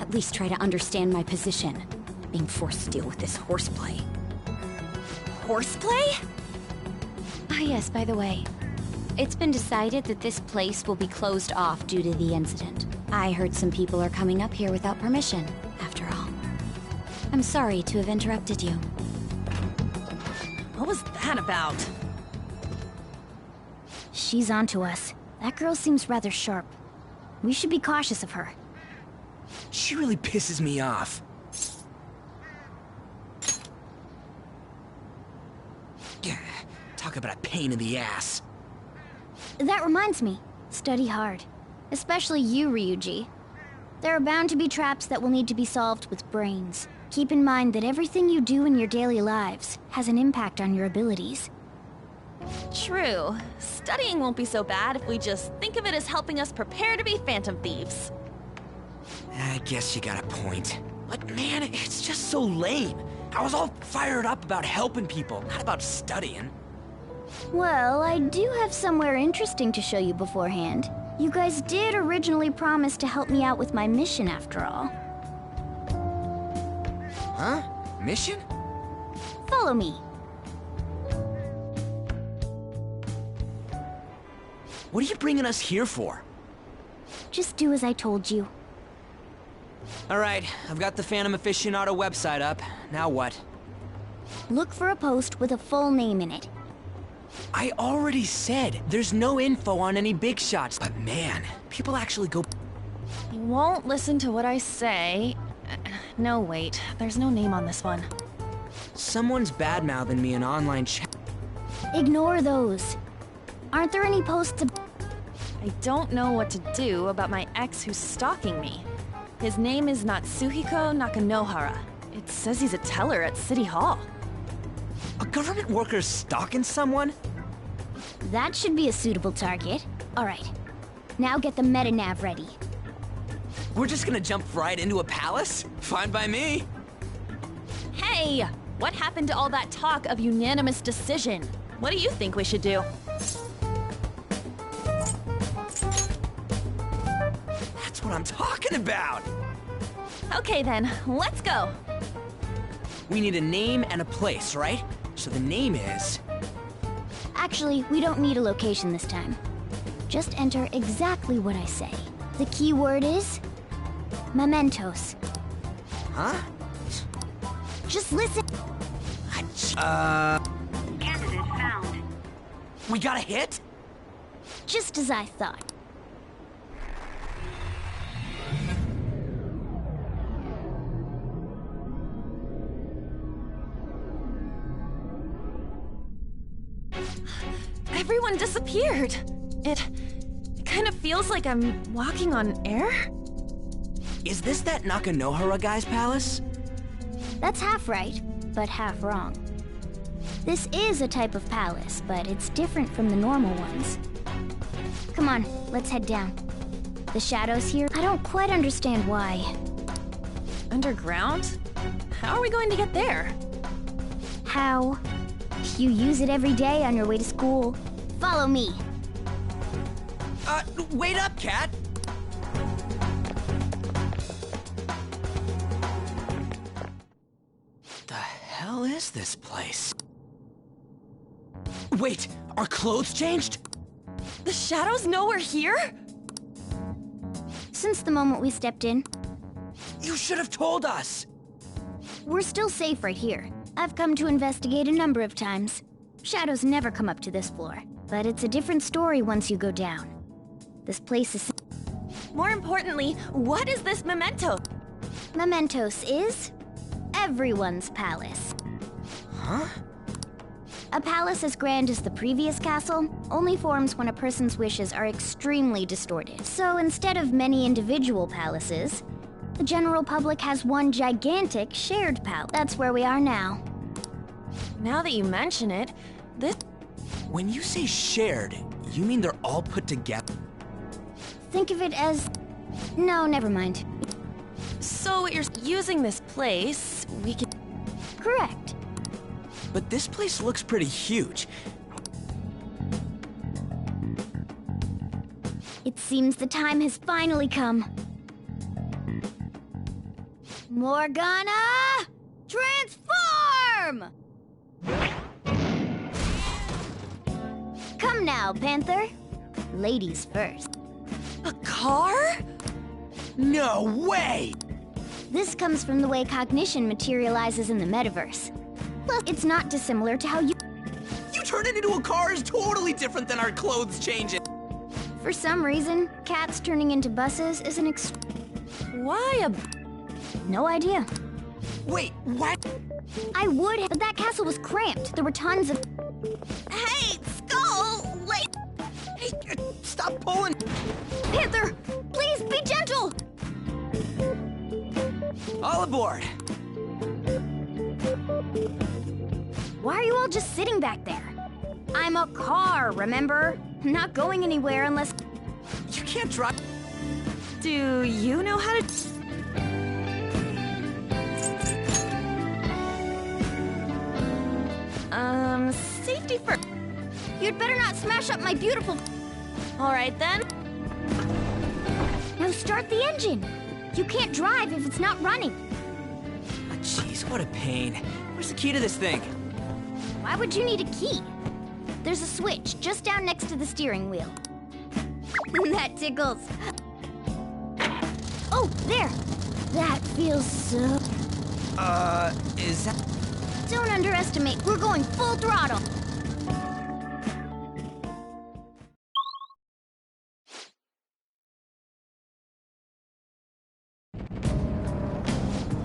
At least try to understand my position. Being forced to deal with this horseplay. Horseplay? Ah yes, by the way. It's been decided that this place will be closed off due to the incident. I heard some people are coming up here without permission, after all. I'm sorry to have interrupted you. What was that about? She's onto us. That girl seems rather sharp. We should be cautious of her. She really pisses me off. Talk about a pain in the ass. That reminds me, study hard. Especially you, Ryuji. There are bound to be traps that will need to be solved with brains. Keep in mind that everything you do in your daily lives has an impact on your abilities. True. Studying won't be so bad if we just think of it as helping us prepare to be phantom thieves. I guess you got a point. But man, it's just so lame. I was all fired up about helping people, not about studying. Well, I do have somewhere interesting to show you beforehand. You guys did originally promise to help me out with my mission after all. Huh? Mission? Follow me. What are you bringing us here for? Just do as I told you. Alright, I've got the Phantom Aficionado website up. Now what? Look for a post with a full name in it. I already said there's no info on any big shots. But man, people actually go... You won't listen to what I say. No, wait. There's no name on this one. Someone's bad-mouthing me in online chat. Ignore those. Aren't there any posts I don't know what to do about my ex who's stalking me. His name is Natsuhiko Nakanohara. It says he's a teller at City Hall. A government worker stalking someone? That should be a suitable target. Alright. Now get the meta-nav ready. We're just gonna jump right into a palace? Fine by me. Hey! What happened to all that talk of unanimous decision? What do you think we should do? That's what I'm talking about! Okay then, let's go! We need a name and a place, right? So the name is... Actually, we don't need a location this time. Just enter exactly what I say. The key word is... mementos. Huh? Just listen. Candidate found. We got a hit? Just as I thought. Everyone disappeared. It kind of feels like I'm walking on air. Is this that Nakanohara guy's palace? That's half right, but half wrong. This is a type of palace, but it's different from the normal ones. Come on, let's head down. The shadows here, I don't quite understand why. Underground? How are we going to get there? How? You use it every day on your way to school. Follow me. Wait up, Cat! The hell is this place? Wait, our clothes changed? The shadows know we're here? Since the moment we stepped in. You should have told us! We're still safe right here. I've come to investigate a number of times. Shadows never come up to this floor, but it's a different story once you go down. This place is... More importantly, what is this memento? Mementos is... everyone's palace. Huh? A palace as grand as the previous castle only forms when a person's wishes are extremely distorted. So instead of many individual palaces, the general public has one gigantic shared palace. That's where we are now. Now that you mention it, this... When you say shared, you mean they're all put together? Think of it as... No, never mind. So you're using this place, we can... Correct. But this place looks pretty huge. It seems the time has finally come. Morgana! Transform! Come now, Panther. Ladies first. A car? No way! This comes from the way cognition materializes in the metaverse. Plus, it's not dissimilar to how you... You turn it into a car is totally different than our clothes changing. For some reason, cats turning into buses is an Why a... No idea. Wait, what? I would have, but that castle was cramped. There were tons of... Hey, Skull! Wait! Hey, stop pulling! Panther, please be gentle! All aboard! Why are you all just sitting back there? I'm a car, remember? Not going anywhere unless... You can't drive... Do you know how to... Safety first. You'd better not smash up my beautiful... All right, then. Now start the engine. You can't drive if it's not running. Oh, jeez, what a pain. Where's the key to this thing? Why would you need a key? There's a switch just down next to the steering wheel. That tickles. Oh, there! That feels so... Is that... Don't underestimate. We're going full throttle.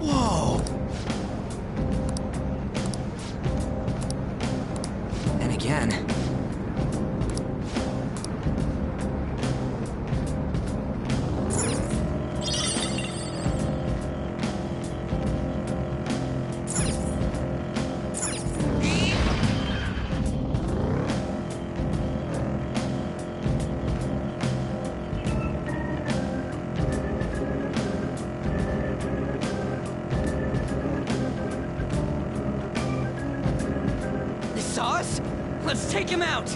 Whoa! And again... Let's take him out!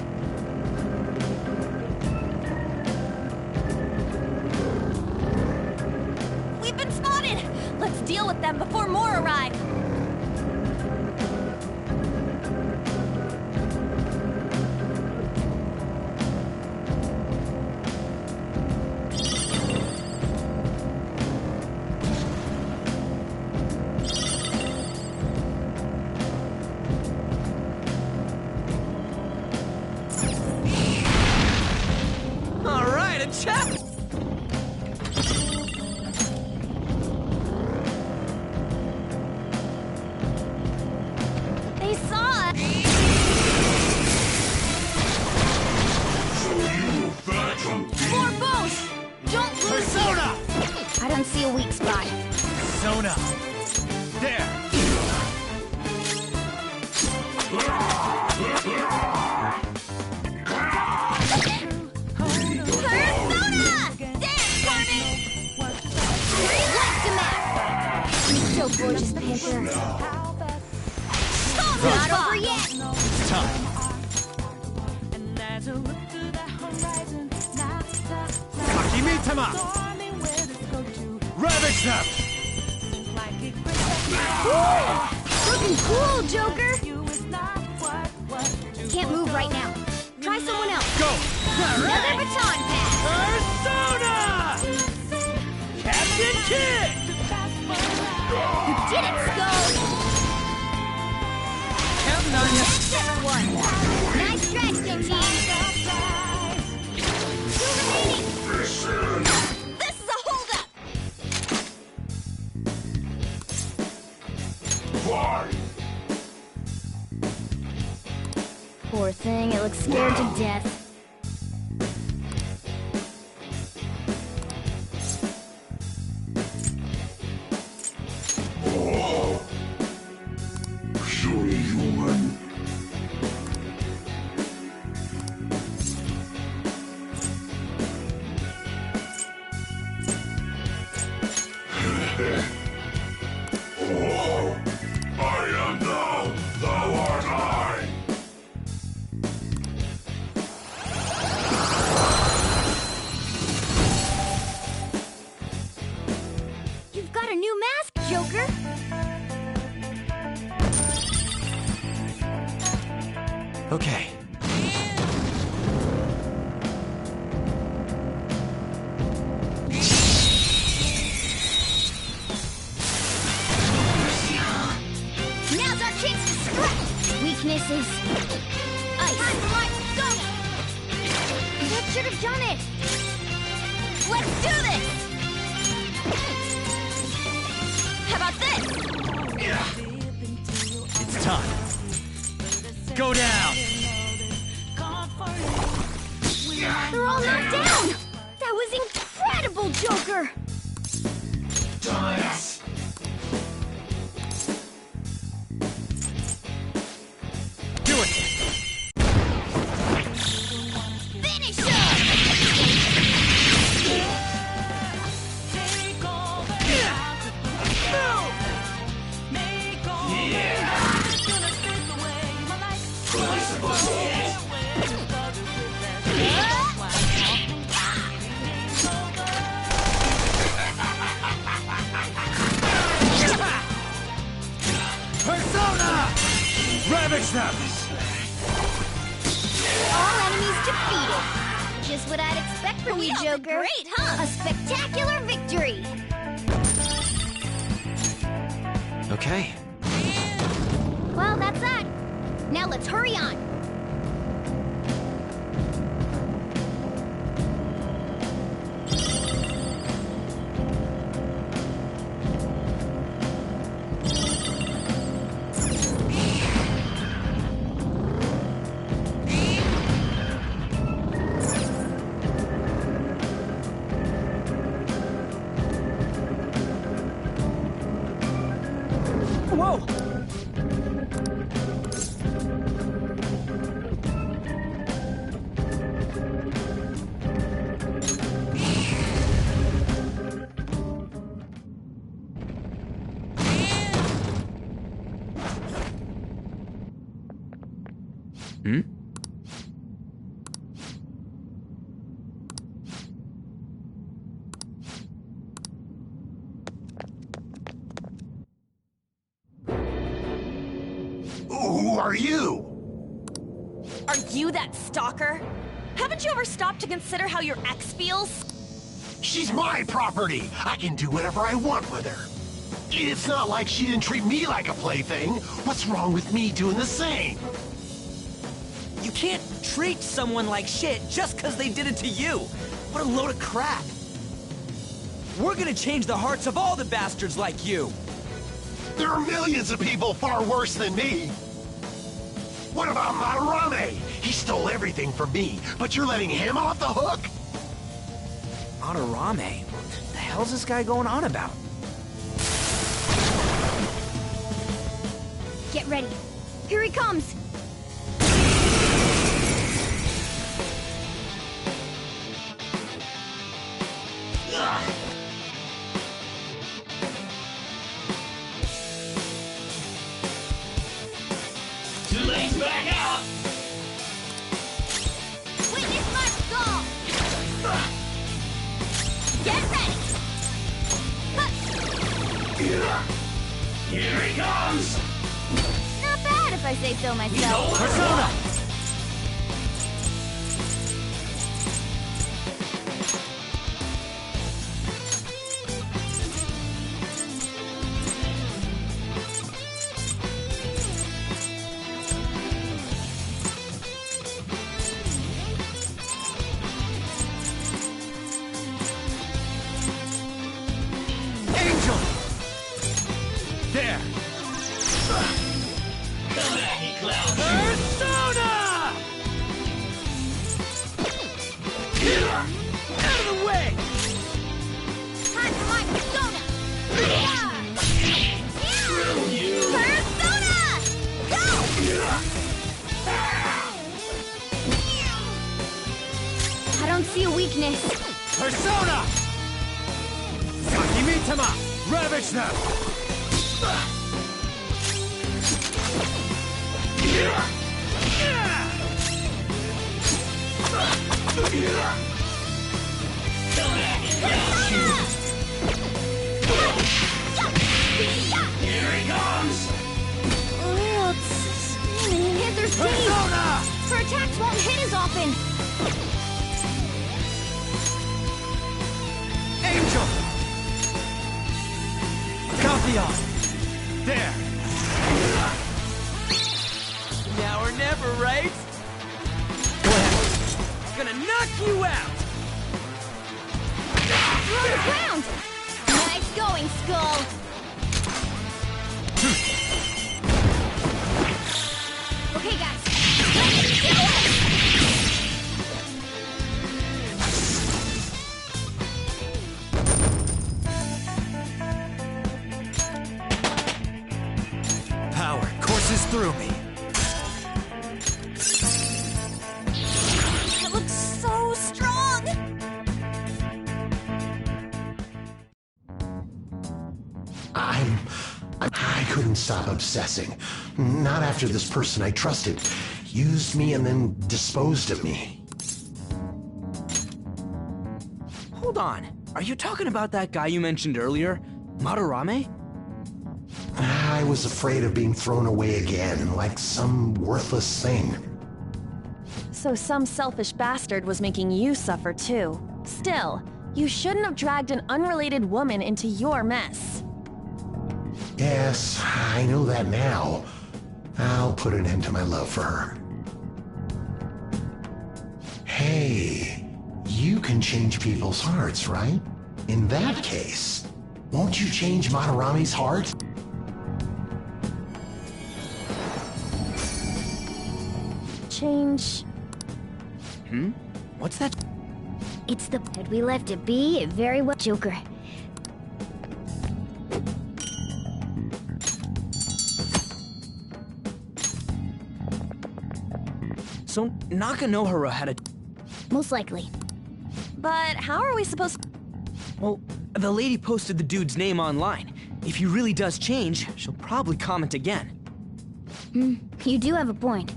We've been spotted! Let's deal with them before more arrive! Chap! They saw us! More boost! Don't lose Persona! I don't see a weak spot. Persona! There! So gorgeous, Panther. Not over yet! It's time. Akimitama! Rabbit Snap! Looking cool, Joker! Can't move right now. Try someone else. Go! Another baton pass! Persona! Captain Kid! You did it, Skull! Counting on you. That's everyone! Nice stretch, team! Two remaining! This is a holdup! Poor thing, it looks scared to death. Purely human. Oh, I am thou, thou art I. You've got a new mask, Joker! Okay. Now's our chance to strike! Weaknesses. Ice. Go! That should have done it! Let's do this! How about this? It's time. Go down! They're all knocked down! That was incredible, Joker! Dumbass! Do it! Finish him! Persona! Ravage them! All enemies defeated. Just what I'd expect from you, Joker. Great, huh? A spectacular victory! Okay. Well, that's that. Now let's hurry on. Whoa! Hmm? Who are you? Are you that stalker? Haven't you ever stopped to consider how your ex feels? She's my property. I can do whatever I want with her. It's not like she didn't treat me like a plaything. What's wrong with me doing the same? You can't treat someone like shit just because they did it to you. What a load of crap. We're gonna change the hearts of all the bastards like you. There are millions of people far worse than me. What about Madarame? He stole everything from me, but you're letting him off the hook? Madarame? What the hell's this guy going on about? Get ready. Here he comes. Too late to back out! Witness my skull. Get ready. Here he comes! Not bad if I say so myself. Persona! Angel! There! Come at me, clown! Persona! Out of the way! Time for my persona. Screw you! Persona! Go! I don't see a weakness. Persona! Sakimitama! Ravage them! Here he comes! Oh, hit their speed. Persona! Her attacks won't hit as often. Angel! Pantheon! There! Now or never, right? Go ahead. It's gonna knock you out! You're on the ground. Nice going, Skull. Okay, guys. Let's do it! couldn't stop obsessing. Not after this person I trusted used me and then disposed of me. Hold on. Are you talking about that guy you mentioned earlier? Madarame? I was afraid of being thrown away again, like some worthless thing. So some selfish bastard was making you suffer too. Still, you shouldn't have dragged an unrelated woman into your mess. Yes, I know that now. I'll put an end to my love for her. Hey, you can change people's hearts, right? In that case, won't you change Madarame's heart? Change... What's that? It's the... Had we left it be, it very well... Joker. So Nakanohara had a... Most likely. But how are we supposed to... Well, the lady posted the dude's name online. If he really does change, she'll probably comment again. You do have a point.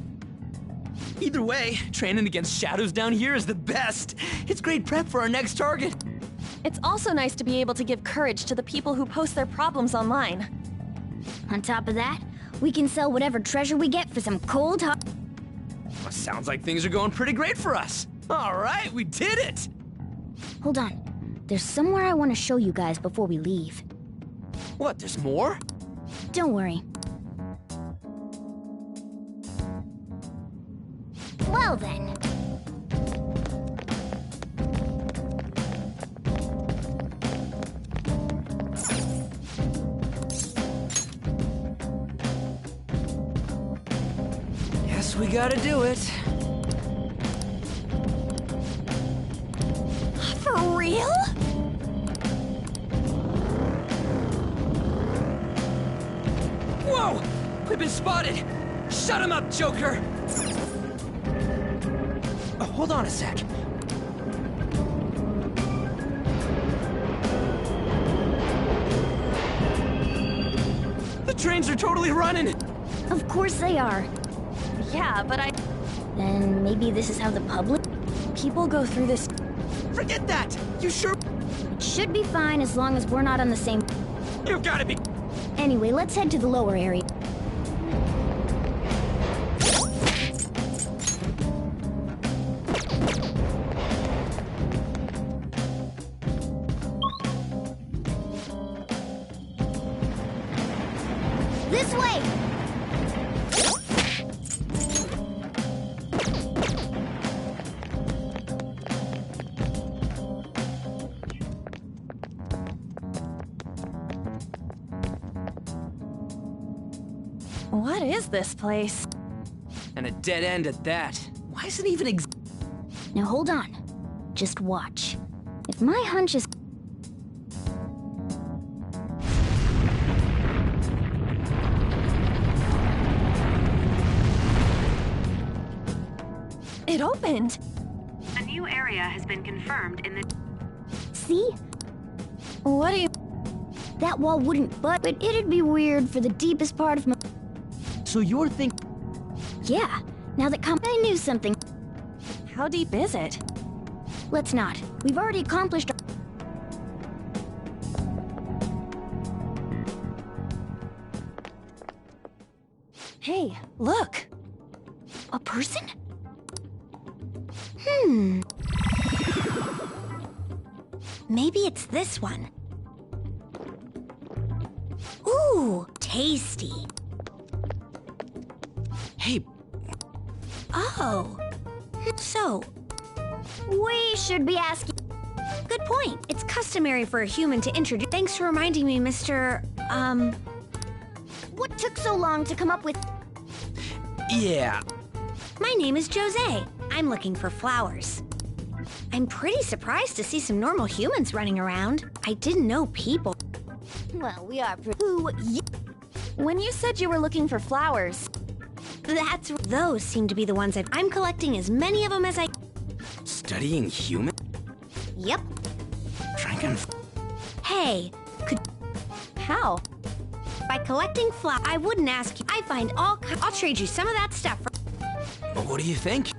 Either way, training against shadows down here is the best. It's great prep for our next target. It's also nice to be able to give courage to the people who post their problems online. On top of that, we can sell whatever treasure we get for some cold hard... Well, sounds like things are going pretty great for us. All right, we did it! Hold on. There's somewhere I want to show you guys before we leave. What, there's more? Don't worry. Well then. Guess we gotta do it. For real? Whoa! We've been spotted! Shut him up, Joker! Oh, hold on a sec. The trains are totally running! Of course they are. Yeah, but I... Then maybe this is how the public... People go through this... Forget that! You sure? It should be fine as long as we're not on the same... You've gotta be... Anyway, let's head to the lower area. This way! What is this place? And a dead end at that. Why is it even Now hold on. Just watch. If my hunch is... It opened! A new area has been confirmed in the... See? What do you... That wall wouldn't but it'd be weird for the deepest part of my... So you're thinking... Yeah, now that I knew something. How deep is it? Let's not. We've already accomplished... Hey, look! A person? Maybe it's this one. Ooh, tasty. Hey. Oh. So, we should be asking... Good point. It's customary for a human to introduce... Thanks for reminding me, Mr... What took so long to come up with... Yeah. My name is Jose. I'm looking for flowers. I'm pretty surprised to see some normal humans running around. I didn't know people... Well, we are When you said you were looking for flowers... Those seem to be the ones I'm collecting as many of them as I... Studying human? Yep. Franken... Hey, could... How? By collecting flowers, I wouldn't ask you. I find I'll trade you some of that stuff for... But what do you think?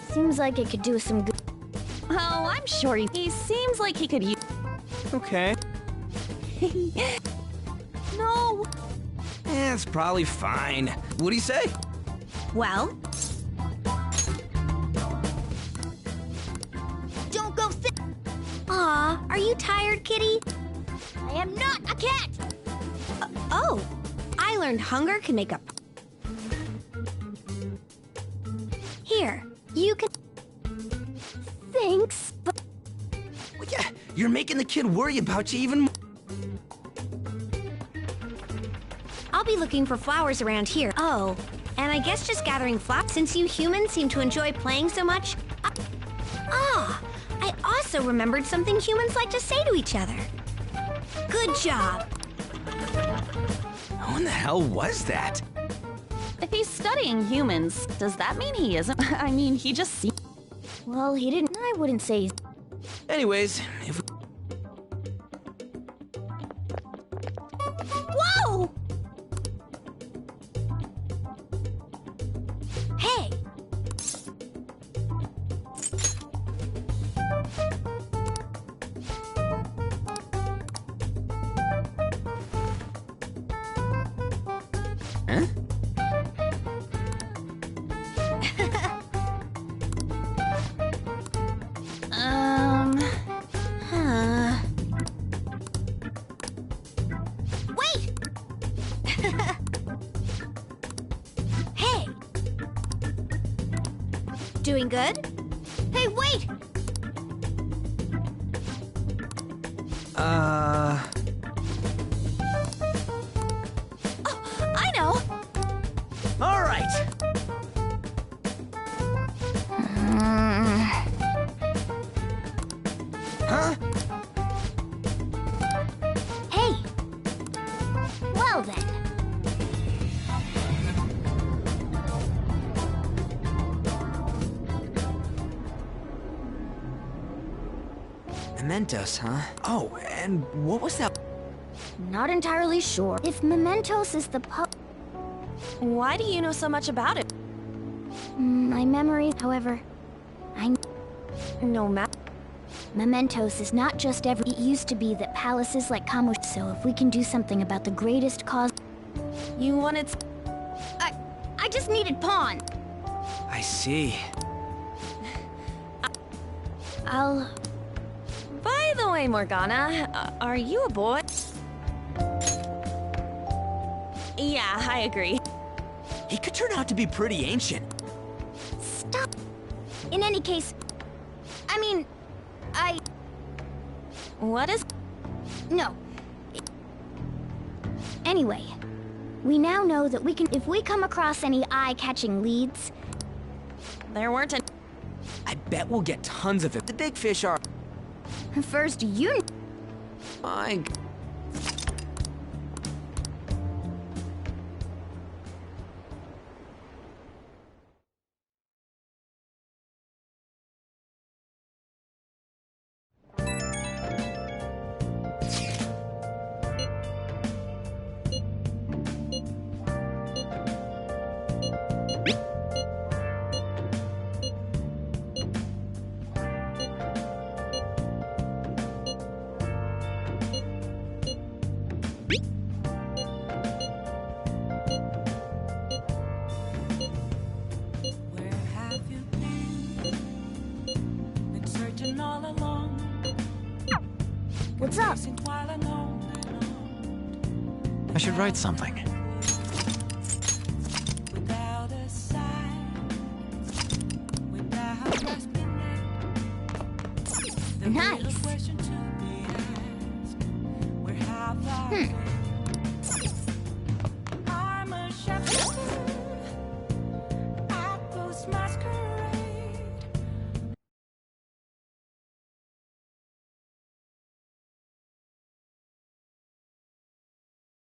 Seems like it could do some good. Oh, I'm sure he seems like he could use... Okay. No! It's probably fine. What do you say? Well... Don't go thick. Aw, are you tired, kitty? I am not a cat. Oh, I learned hunger can make up. Here, you can... Thanks, but... Well, yeah, you're making the kid worry about you even more. I'll be looking for flowers around here. Oh, and I guess just gathering flowers. Since you humans seem to enjoy playing so much... I also remembered something humans like to say to each other. Good job. Who in the hell was that? If he's studying humans, does that mean he isn't? I mean, he just seems... Well, he didn't. I wouldn't say he's... Anyways, if... Whoa! Hey! Huh? Wait! Hey! Doing good? Hey, wait! I know! All right. Huh? Hey! Well then. Mementos, huh? Oh, and what was that? Not entirely sure. If Mementos is the Why do you know so much about it? My memory, however, No matter. Mementos is not just every... It used to be that palaces like Kamosh... So if we can do something about the greatest cause... You wanted... I just needed pawn. I see. I'll... By the way, Morgana, are you a boy? Yeah, I agree. He could turn out to be pretty ancient. Stop. In any case, I mean, What is... No. Anyway, we now know that we can... If we come across any eye-catching leads... There weren't any... I bet we'll get tons of it. The big fish are... First, you... My... What's up? I should write something. Nice.